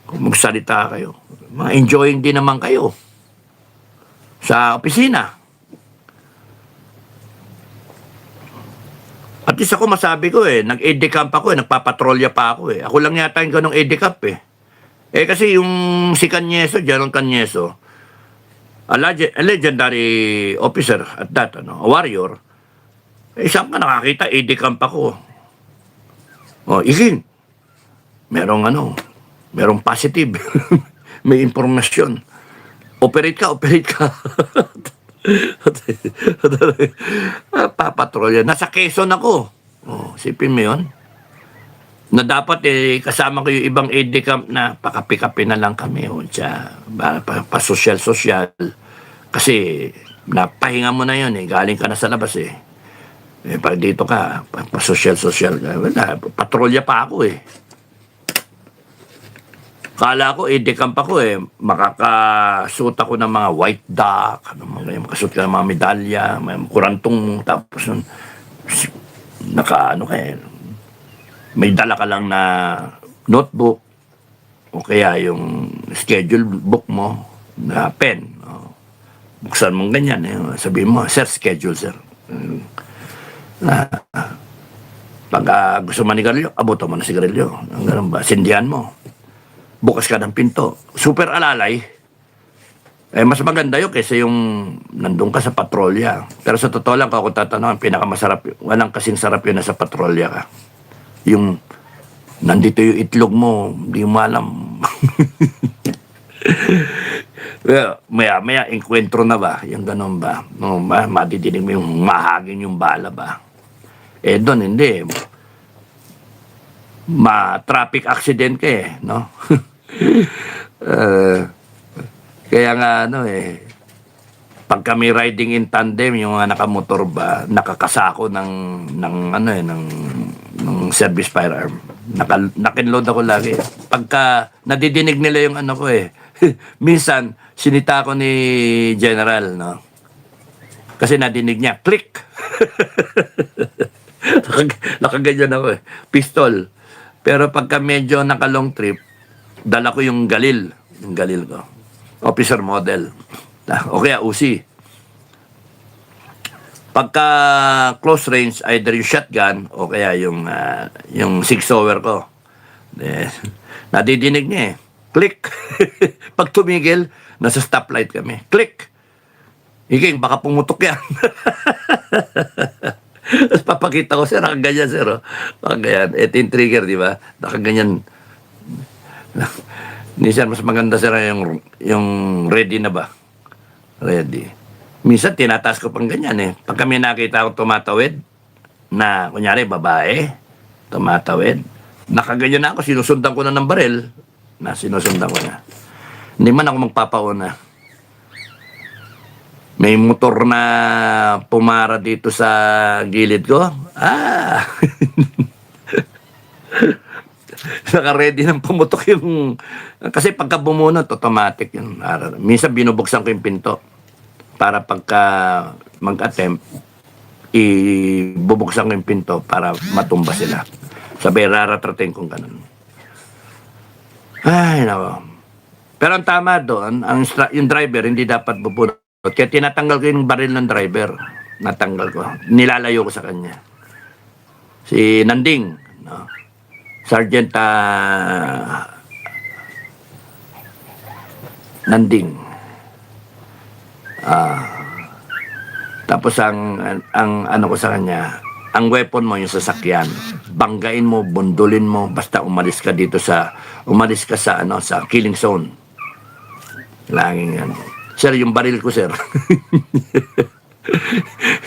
Kung magsalita kayo, ma-enjoying din naman kayo sa opisina. At least ako masabi ko eh, nag-edecamp ako eh, nagpapatrolya pa ako eh. Ako lang yata yung ganong edecamp eh. Kasi yung si Canyeso, General Canyeso, a legendary officer at that, a warrior, saan ka nakakita, edecamp ako. Iging, merong positive, may impormasyon. Operate ka. Papatrolya. Nasa Quezon ako. Sipin mo yun. Na dapat kasama ko yung ibang edecamp na pakapi-kapi na lang kami. Pa-social-social. Kasi napahinga mo na yun galing ka na sa labas pag dito ka, pa-social-social. Patrolya pa ako Kala ko, edecamp ako makakasuot ako ng mga white duck, makasuot ka ng mga medalya, may kurantong, tapos may dala ka lang na notebook, o kaya yung schedule book mo, na pen. Buksan mong ganyan, sabihin mo, sir, schedule, sir. Pag gusto manigarilyo, abuto mo na sigarilyo. Ganun ba? Sindihan mo. Bukas ka ng pinto. Super alalay. Mas maganda yun kaysa yung nandun ka sa patrolya. Pero sa totoo lang, kung tatanong, pinakamasarap, walang kasing sarap yun na sa patrolya ka. Yung, nandito yung itlog mo, hindi mo alam. Maya, enkwentro na ba? Yung ganun ba? Madidinig mo yung mahagin yung bala ba? Doon, hindi. Ma-traffic accident ka no? Kaya nga, pag kami riding in tandem, yung mga nakamotor ba, nakakasako ng service firearm. Nakinload ako lagi. Pagka nadidinig nila yung ko minsan, sinita ko ni General, no? Kasi nadinig niya, click! Nakaganyan ako pistol. Pero pagka medyo naka-long trip, dala ko yung galil. Yung galil ko. Officer model. O kaya Uzi. Pagka close range, either yung shotgun o kaya yung six-hour ko. Nadidinig niya Click. Pag tumigil, nasa stoplight kami. Click. Iking, baka pumutok yan. Tapos papakita ko, sir, nakaganyan, sir. Nakaganyan. Ito yung trigger, di ba? Nakaganyan. Minsan, mas maganda, sir, yung ready na ba? Ready. Minsan, tinataas ko pang ganyan, Pag kami nakita ko tumatawid, na, kunyari, babae, tumatawid, nakaganyan na ako, sinusundan ko na ng baril, sinusundan ko na. Hindi man ako magpapauna. May motor na pumara dito sa gilid ko. Naka-ready ng pumutok yung... Kasi pagka bumunot, automatic yun. Minsan binubuksan ko yung pinto. Para pagka mag-attempt, ibubuksan ko yung pinto para matumba sila. Sabi, raratrating kong ganun. Ay, nako. Pero ang tama doon, yung driver hindi dapat bubunot. Kaya tinatanggal ko yung baril ng driver. Natanggal ko. Nilalayo ko sa kanya. Si Nanding, no? Sergeant Nanding. Tapos ang ano ko sa kanya, ang weapon mo yung sasakyan. Banggain mo, bundulin mo, basta umalis ka sa killing zone. Laging yan. Sir, yung baril ko, sir.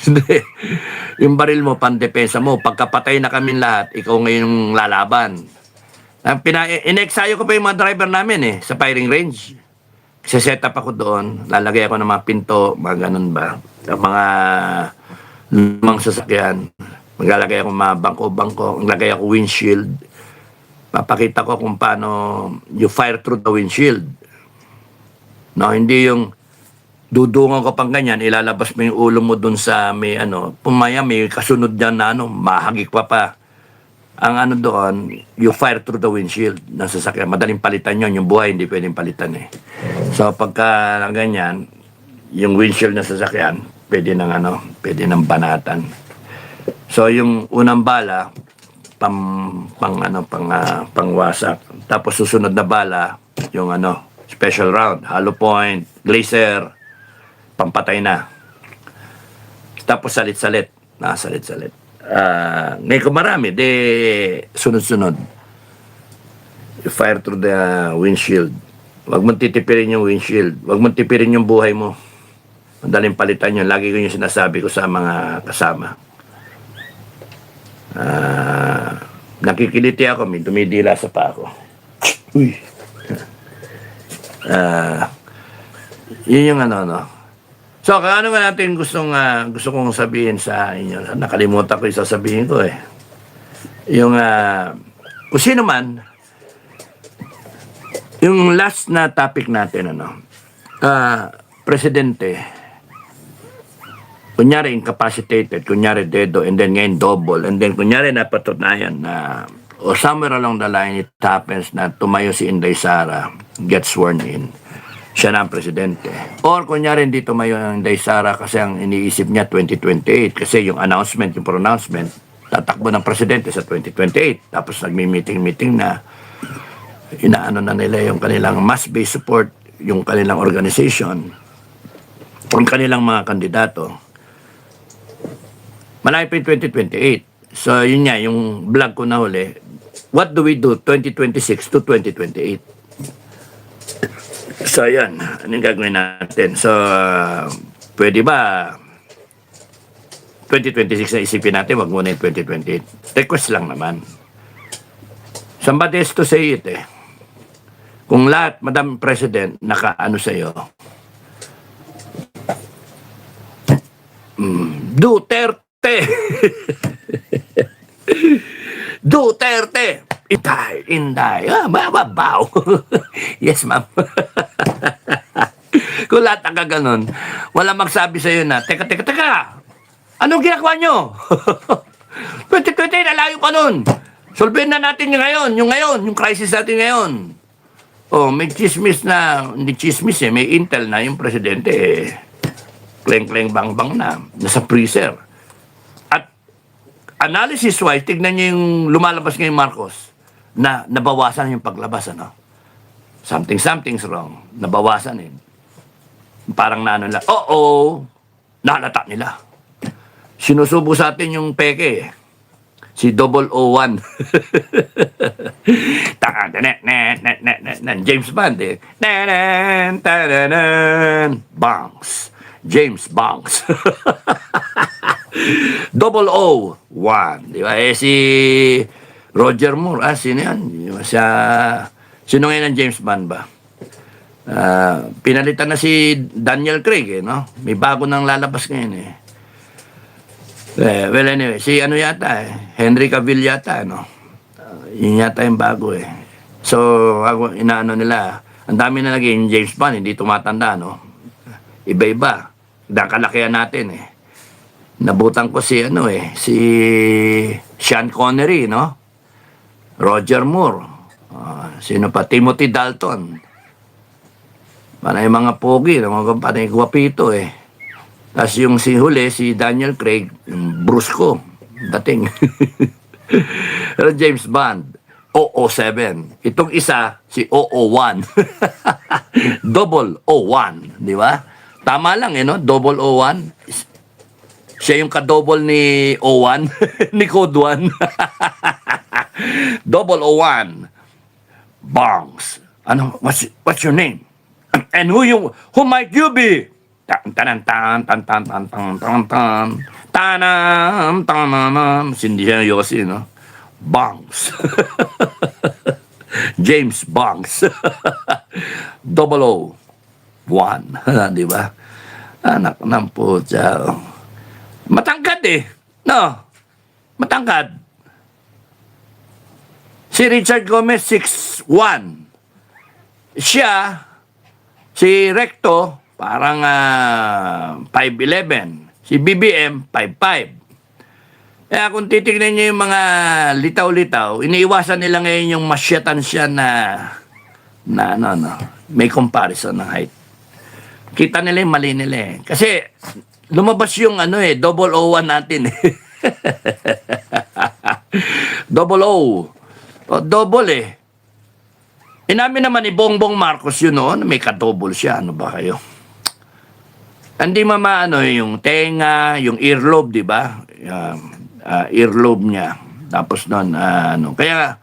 Hindi. Yung baril mo, pandepensa mo. Pagkapatay na kami lahat, ikaw ngayon yung lalaban. In-exayo ko pa yung mga driver namin sa firing range. Set up ako doon. Lalagay ako ng mga pinto, mga ganun ba. Mga lumang sasakyan. Maglalagay ako mga bangko-bangko. Maglagay ako windshield. Papakita ko kung paano you fire through the windshield. No, hindi yung dudungan ko pang ganyan, ilalabas mo yung ulo mo dun sa may pumaya may kasunod dyan na mahagik pa. Ang doon, you fire through the windshield ng sasakyan. Madaling palitan yun. Yung buhay, hindi pwedeng palitan So, pagka ganyan, yung windshield ng sasakyan, pwede ng banatan. So, yung unang bala, pangwasak. Tapos susunod na bala, yung special round, hollow point, glacier, pampatay na. Tapos salit-salit. Salit-salit. Ngayon kung marami, sunod-sunod. You fire through the windshield. Huwag mong titipirin yung windshield. Huwag mong tipirin yung buhay mo. Madaling palitan yun. Lagi ko yung sinasabi ko sa mga kasama. Nakikiliti ako, may dumidila sa pa ako. Uy. Yun yung So, ano nga natin gusto kong sabihin sa inyo? Nakalimutan ko yung sasabihin ko Yung, kung sino man, yung last na topic natin, presidente, kunyari incapacitated, kunyari dedo, and then ngayon double, and then kunyari napatunayan na, or somewhere along the line, it happens na tumayo si Inday Sara, gets sworn in. Siya na ang presidente. Or kunyari hindi tumayo ng Inday Sara kasi ang iniisip niya 2028 kasi yung announcement, yung pronouncement, tatakbo ng presidente sa 2028. Tapos nagmi-meeting na inaano na nila yung kanilang mass-based support, yung kanilang organization, yung kanilang mga kandidato. Malayo pa yung 2028. So yun nga, yung vlog ko na huli, what do we do 2026 to 2028? So, yan. Anong gagawin natin? So, pwede ba 2026 na isipin natin, wag muna yung 2028. Request lang naman. Somebody has to say it Kung lahat, Madam President, nakaano sa'yo, Duterte! Duterte! Itay, inday. Babaw. Yes, ma'am. Kung lahat ang gaganon, wala magsabi sa'yo na, teka, anong ginagawa nyo? 2020, nalayo pa nun. Solvein na natin yung ngayon, yung crisis natin ngayon. May chismis na, hindi chismis may intel na yung presidente kleng-kleng bang-bang na, nasa freezer. At analysis-wise, tignan nyo yung lumalabas ngayon Marcos, na nabawasan yung paglabas, something's wrong, nabawasan parang nila, nalata nila, sinusubo sa atin yung peke si 001 James Bond Banks James Banks 001, di ba? Si Roger Moore, sino yan? Sino ngayon ang James Bond ba? Pinalitan na si Daniel Craig, no? May bago nang lalabas ngayon, well, anyway, si yata, Henry Cavill yata, no? Yun yata yung bago, So, inaano nila, ang dami na naging James Bond, hindi tumatanda, no? Iba-iba. Kalakihan natin, Nabutan ko si si Sean Connery, no? Roger Moore. Sino pa? Timothy Dalton. Panay mga pogi, panay guwapito, Tapos yung si huli, si Daniel Craig, brusko, dating. Pero James Bond, 007. Itong isa, si 001. 001, di ba? Tama lang, no? 001. Siya yung kadouble ni 01, ni Code 1. 001. Bongs. What's your name? And who might you be? Tan tan tan tan tan tan tan tan tan tanam tanam. Hindi siya Yossi, no? Bongs. James Bongs. 001. Di ba? Anak ng putya. Matangkad eh. No? Matangkad. Si Richard Gomez, 6'1". Siya, si Recto, parang 5'11". Si BBM, 5'5". Kaya kung titignan niyo yung mga litaw-litaw, iniiwasan nila ngayon yung masyatan siya na may comparison ng height. Kita nila yung mali nila eh. Kasi lumabas yung 001 natin eh. 00. O, double eh. Inamin naman ni Bongbong Marcos yun noon, may kadouble siya. Ano ba kayo? Hindi yung tenga, yung earlobe, di ba? Earlobe niya. Tapos noon, Kaya,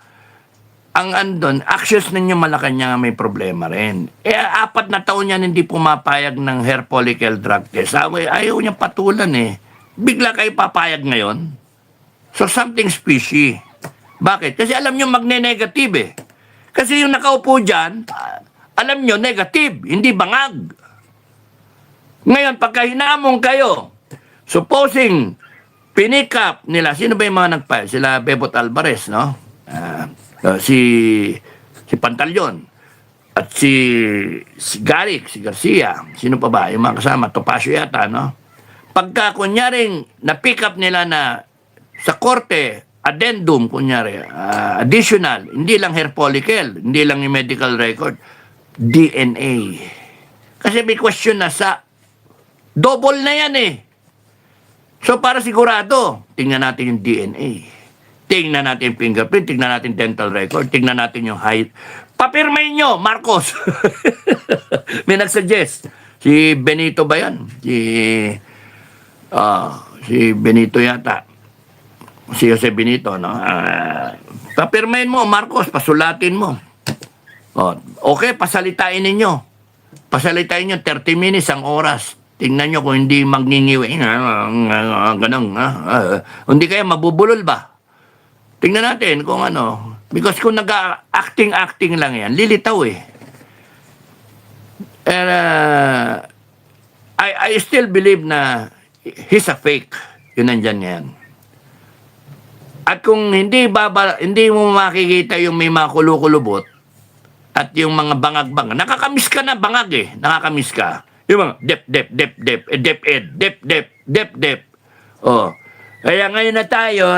ang andon, actions ninyo Malacanang may problema rin. 4 na taon yan hindi pumapayag ng hair follicle drug test. Ayaw niya patulan eh. Bigla kayo papayag ngayon. So, something fishy. Bakit? Kasi alam nyo magne-negative eh. Kasi yung nakaupo dyan, alam nyo, negative, hindi bangag. Ngayon, pagka hinamon kayo, supposing, pinick up nila, sino ba yung mga nagpile? Sila Bebot Alvarez, no? Si Pantaleon. At si Garrick, si Garcia. Sino pa ba? Yung mga kasama, Topacio yata, no? Pagka, kunyaring, na-pick up nila na sa korte, addendum, kunyari, additional, hindi lang hair follicle, hindi lang yung medical record, DNA. Kasi may question na sa double na yan eh. So para sigurado, tingnan natin yung DNA. Tingnan natin yung fingerprint, tingnan natin dental record, tingnan natin yung height. Papirmain nyo, Marcos. May nagsuggest. Si Benito ba yan? Si Benito yata. Si Jose Benito, no? Papirmain mo, Marcos, pasulatin mo. Okay, pasalitain ninyo. Pasalitain nyo, 30 minutes ang oras. Tingnan nyo kung hindi magngingiwi. Ganun, hindi kaya mabubulol ba? Tingnan natin kung ano. Because kung nag-acting lang yan, lilitaw eh. And, I still believe na he's a fake. Yun nandyan ngayon. At kung hindi mo makikita yung may mga kulukulubot at yung mga bangag-bangag, nakakamiss ka na bangag eh. Nakakamiss ka. Yung mga dep. Oh. Kaya ngayon na tayo,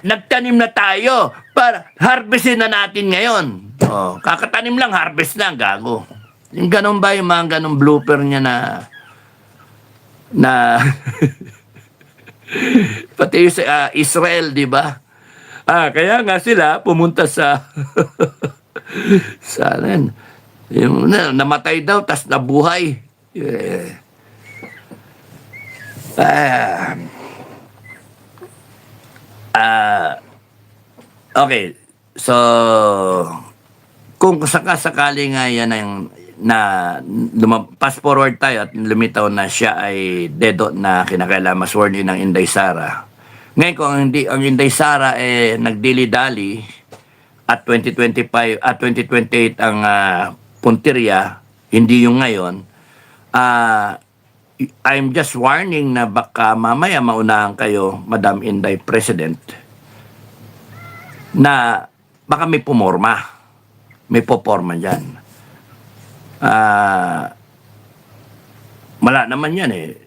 nagtanim na tayo para harvestin na natin ngayon. Oh. Kakatanim lang, harvest na, gago. Yung ganun ba yung mga ganun blooper niya na pati sa Israel, di ba? Kaya nga sila pumunta sa yung namatay daw tas nabuhay. Okay. So kung sakasakali nga yan pass forward tayo at lumitaw na siya ay dedo na kinakailangan sworn in ng Inday Sara. Ngayon kung ang Inday Sara nagdili-dali at 2025 at 2028 ang puntirya, hindi yung ngayon, I'm just warning na baka mamaya maunahan kayo, Madam Inday President, na baka may pumorma. May poporma dyan. Wala naman yan eh.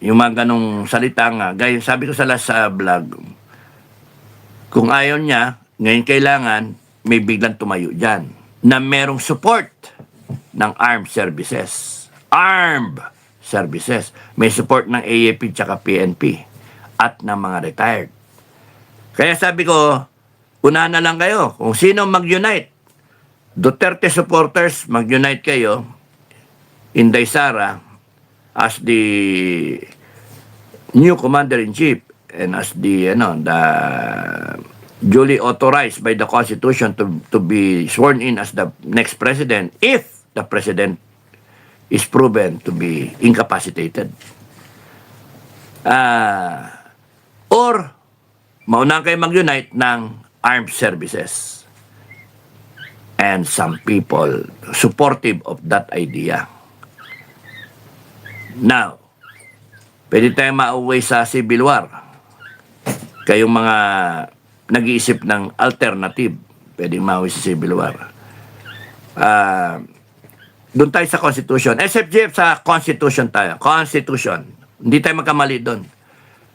Yung mga ganong salita nga. Gaya, sabi ko sa last vlog, kung ayaw niya, ngayon kailangan, may biglang tumayo dyan na merong support ng armed services. Armed services. May support ng AAP tsaka PNP at ng mga retired. Kaya sabi ko, unahan na lang kayo. Kung sino mag-unite, Duterte supporters, mag-unite kayo, Inday Sara as the new commander-in-chief and as the duly authorized by the Constitution to be sworn in as the next president if the president is proven to be incapacitated. Or mauna kayo mag-unite ng armed services. And some people supportive of that idea. Now, pwede tayong mauwi sa civil war. Kayong mga nag-iisip ng alternative, pwedeng mauwi sa civil war. Doon tayo sa Constitution. SFGF sa Constitution tayo. Constitution. Hindi tayo magkamali doon.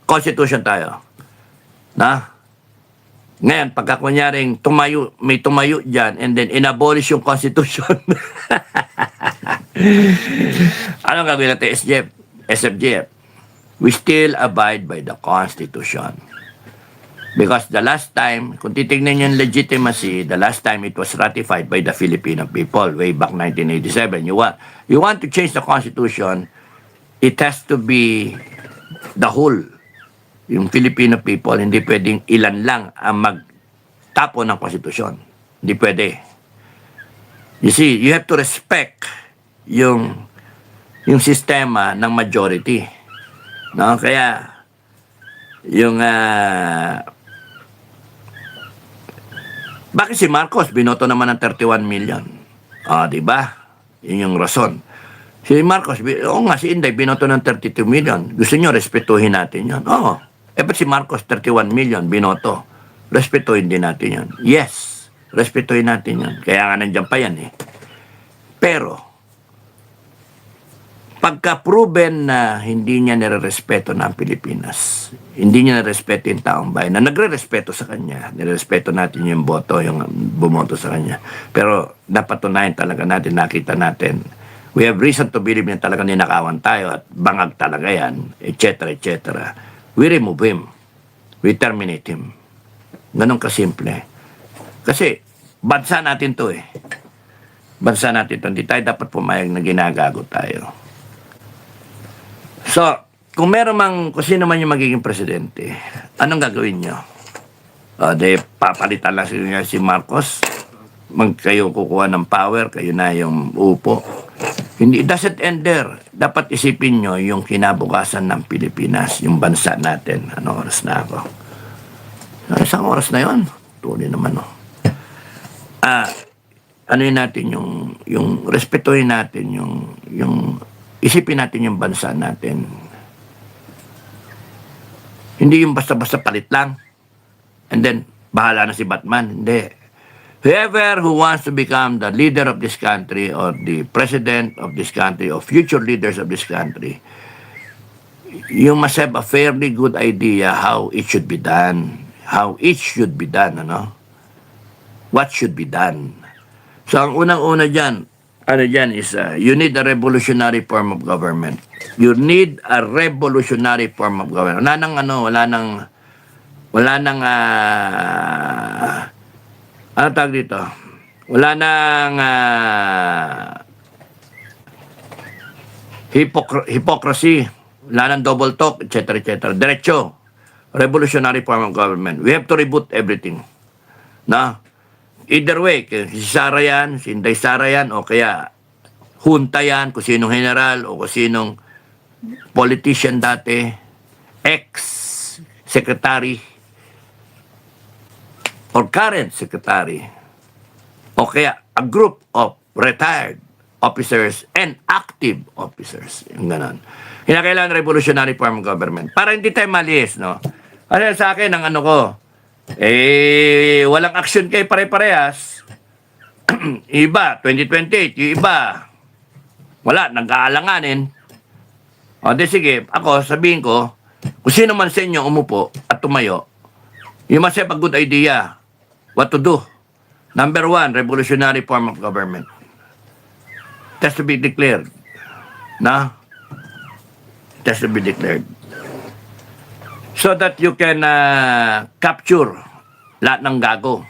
Constitution tayo. Na? Ngayon, pagka kunyaring may tumayo dyan and then inabolish yung Constitution. Anong gagawin natin, SFGF? We still abide by the Constitution. Because the last time, kung titignan yung legitimacy, the last time it was ratified by the Filipino people way back 1987. You want to change the Constitution, it has to be the whole. Yung Filipino people, hindi pwedeng ilan lang ang magtapo ng konstitusyon. Hindi pwede. You see, you have to respect yung sistema ng majority. No? Kaya, yung bakit si Marcos binoto naman ng 31 million? Di ba? Yun yung rason. Si Marcos, nga, si Inday binoto ng 32 million. Gusto nyo, respetuhin natin yun. Ba't si Marcos 31 million binoto? Respetuhin din natin yun. Yes, respetuhin natin yun. Kaya nga nandiyan pa yan eh. Pero, pagka-proven na hindi niya nire-respeto ng Pilipinas, hindi niya nire-respeto yung taong bayan, na nagre-respeto sa kanya, nire-respeto natin yung boto, yung bumoto sa kanya. Pero, napatunayan talaga natin, nakita natin, we have reason to believe na talaga ninakawan tayo at bangag talaga yan, etc., etc., we remove him. We terminate him. Ganun kasimple. Kasi, bansa natin to eh. Bansa natin to. Hindi tayo dapat pumayag na ginagago tayo. So, kung kung sino man yung magiging presidente, anong gagawin nyo? Papalitan lang si Marcos. Kayo kukuha ng power, kayo na yung upo. Hindi, it doesn't end there. Dapat isipin nyo yung kinabukasan ng Pilipinas, yung bansa natin. Anong oras na ako? Isang oras na yun. Tuloy naman, ano yun natin, yung respetuhin natin, yung isipin natin yung bansa natin. Hindi yung basta-basta palit lang. And then, bahala na si Batman. Hindi. Whoever who wants to become the leader of this country or the president of this country or future leaders of this country, you must have a fairly good idea how it should be done. How it should be done, What should be done. So, ang unang-una dyan, is you need a revolutionary form of government. You need a revolutionary form of government. Wala nang ano tawag dito? Wala nang hypocrisy, wala nang double talk, etc., etc. Diretso. Revolutionary form of government. We have to reboot everything. Either way, si Sara yan, si Inday Sara yan, o kaya junta yan, kung sinong general, o kung sinong politician dati, ex-secretary, or current secretary, o kaya a group of retired officers and active officers. Yung ganon. Kinakailangan revolutionary form of government. Para hindi tayo malis, Kasi sa akin, ang walang action kayo pare-parehas. Iba, 2028, yung iba, wala, nag-aalanganin. Sige, ako, sabihin ko, kung sino man sa inyo umupo at tumayo, you must have a good idea what to do. Number one, revolutionary form of government. It has to be declared. It has to be declared. So that you can capture lahat ng gago,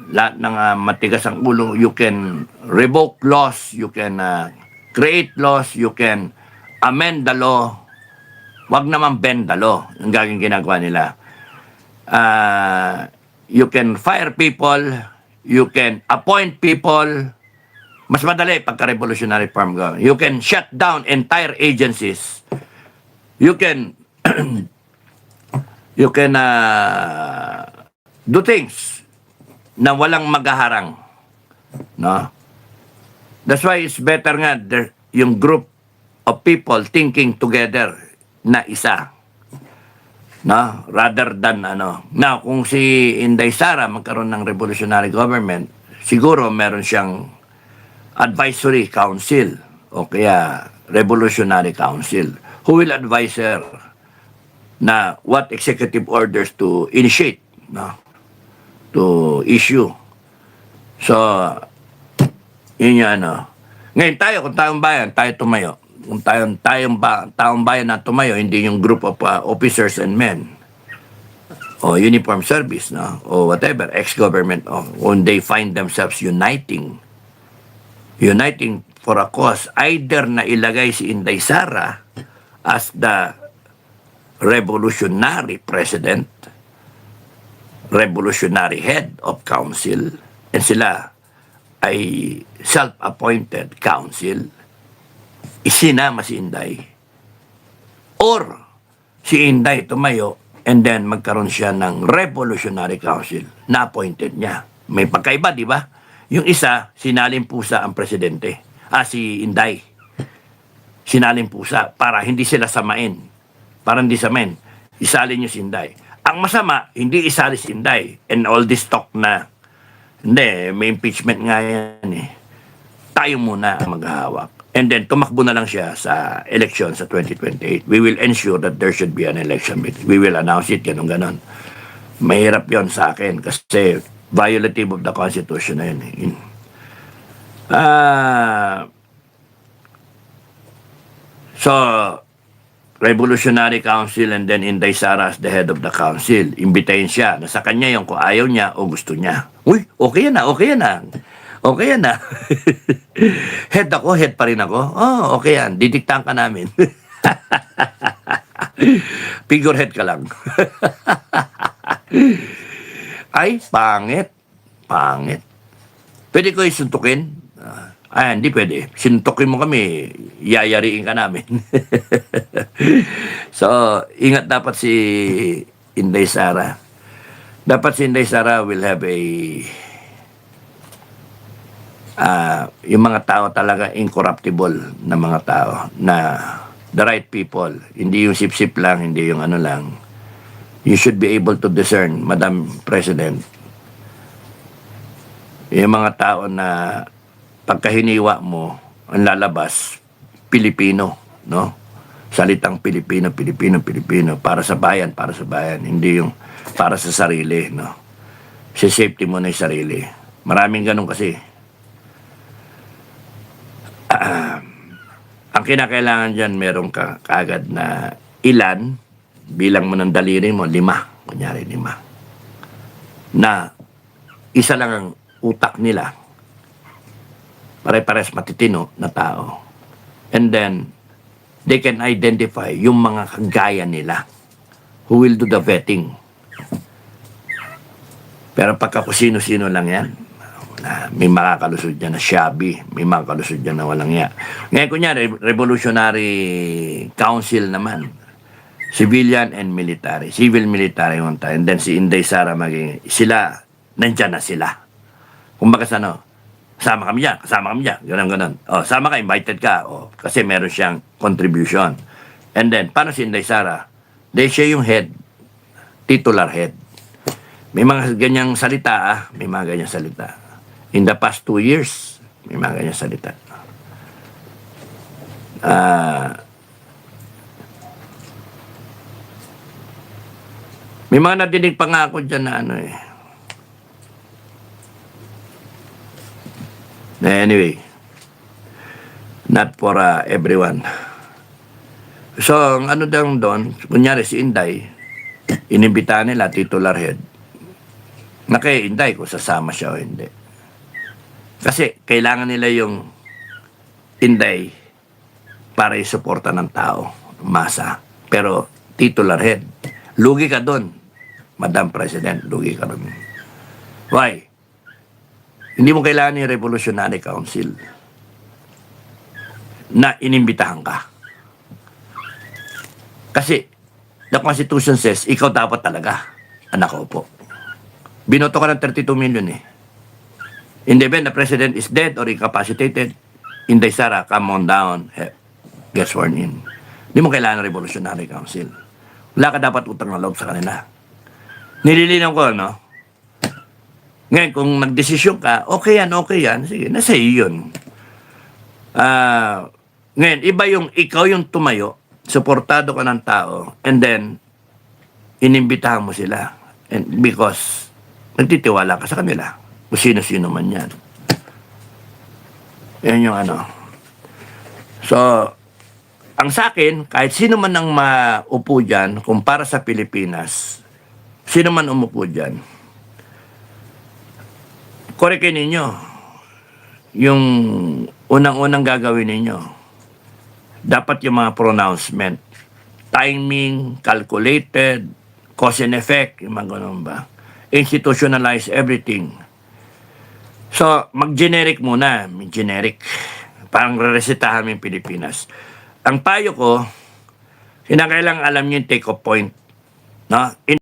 lahat ng matigas ang ulo. You can revoke laws, you can create laws, you can amend the law. Wag naman bend the law. Yung gagawin ginagawa nila. You can fire people, you can appoint people, Mas madali pagka-revolutionary form government. You can shut down entire agencies. You can you can do things na walang maghaharang. No? That's why it's better nga yung group of people thinking together na isa. No? Rather than Now, kung si Inday Sara magkaroon ng revolutionary government, siguro meron siyang advisory council o kaya revolutionary council who will advise her na what executive orders to initiate, no? To issue. So, yun yung Ngayon tayo, kung taong bayan, tayo tumayo. Kung taong bayan na tumayo, hindi yung group of officers and men o uniform service, no? O whatever, ex-government, when they find themselves uniting for a cause, either na ilagay si Inday Sara as the revolutionary president, revolutionary head of council, and sila ay self-appointed council, isinama si Inday, or si Inday tumayo and then magkaroon siya ng revolutionary council na appointed niya. May pagkaiba, di ba? Yung isa, sinaling pusa ang presidente. Si Inday. Sinaling pusa para hindi sila samain. Para hindi samain. Isalin niyo si Inday. Ang masama, hindi isali si Inday. And all this talk na, hindi, may impeachment nga yan eh. Tayo muna ang maghahawak. And then, tumakbo na lang siya sa election sa 2028. We will ensure that there should be an election. We will announce it, ganun-ganon. Mahirap yon sa akin kasi violative of the Constitution na yun. So, Revolutionary Council and then Inday Sara as the head of the council. Imbitahin siya na sa kanya yung kung ayaw niya o gusto niya. Uy, okay yan na, okay yan na. Okay yan na. Head ako, head pa rin ako. Oh, okay yan. Didiktahan ka namin. Figurehead ka lang. Ay, pangit. Pangit. Pwede ko isuntukin? Hindi pwede. Sintukin mo kami, yayariin ka namin. So, ingat dapat si Inday Sara. Dapat si Inday Sara will have yung mga tao talaga incorruptible na mga tao, na the right people. Hindi yung sip-sip lang, hindi yung lang. You should be able to discern, Madam President, yung mga tao na pagkahiniwa mo, ang lalabas, Pilipino, no? Salitang Pilipino, Pilipino, Pilipino, para sa bayan, hindi yung para sa sarili, no? Si safety mo na yung sarili. Maraming ganun kasi. Ang kinakailangan dyan, meron ka kaagad na ilan, bilang mo ng daliri mo, 5, kunyari 5, na isa lang ang utak nila, pare-pares matitino na tao. And then, they can identify yung mga kagaya nila who will do the vetting. Pero pagka kung sino-sino lang yan, may makakalusod dyan na shabby, may makakalusod dyan na walang ya. Ngayon kunyari, Revolutionary Council naman, civilian and military, civil military one time, and then si Inday Sara maging, sila, nandyan na sila. Kung bakas kasama kami dyan, ganun. Sama ka, invited ka, kasi meron siyang contribution. And then, paano si Inday Sara? Siya yung head, titular head. May mga ganyang salita, may mga ganyang salita. In the past 2 years, may mga ganyang salita. May mga nadinig pa nga ako dyan na Anyway, not for everyone. So, ang daw doon, kunyari si Inday, inimbitahan nila, titular head. Na kay Inday kung sasama siya o hindi. Kasi kailangan nila yung Inday para isuporta ng tao, masa. Pero titular head, lugi ka doon, Madam President, lugi ka doon. Why? Hindi mo kailangan yung Revolutionary Council. na inimbitahan ka. Kasi, the Constitution says, ikaw dapat talaga ang nakaupo. Binoto ka ng 32 million eh. In the event the president is dead or incapacitated, Inday Sara, come on down, get sworn in. Hindi mo kailangan ng Revolutionary Council. Wala ka dapat utang na loob sa kanila. Nililinaw ko, no? Ngayon, kung nagdesisyon ka, okay yan, sige, nasa iyo yun. Ngayon, iba yung ikaw yung tumayo, suportado ka ng tao, and then, inimbitahan mo sila. And because, nagtitiwala ka sa kanila. Kung sino-sino man yan. Yan yung ano. So, ang sa akin, kahit sino man ang maupo dyan, kung para sa Pilipinas, sino man umupo dyan, korekin ninyo yung unang-unang gagawin ninyo. Dapat yung mga pronouncement. Timing, calculated, cause and effect, yung mga ganun ba. Institutionalize everything. So, mag-generic muna. Generic. Parang re-resetahan mo yung Pilipinas. Ang payo ko, kinakailangan alam nyo yung take-off point. No?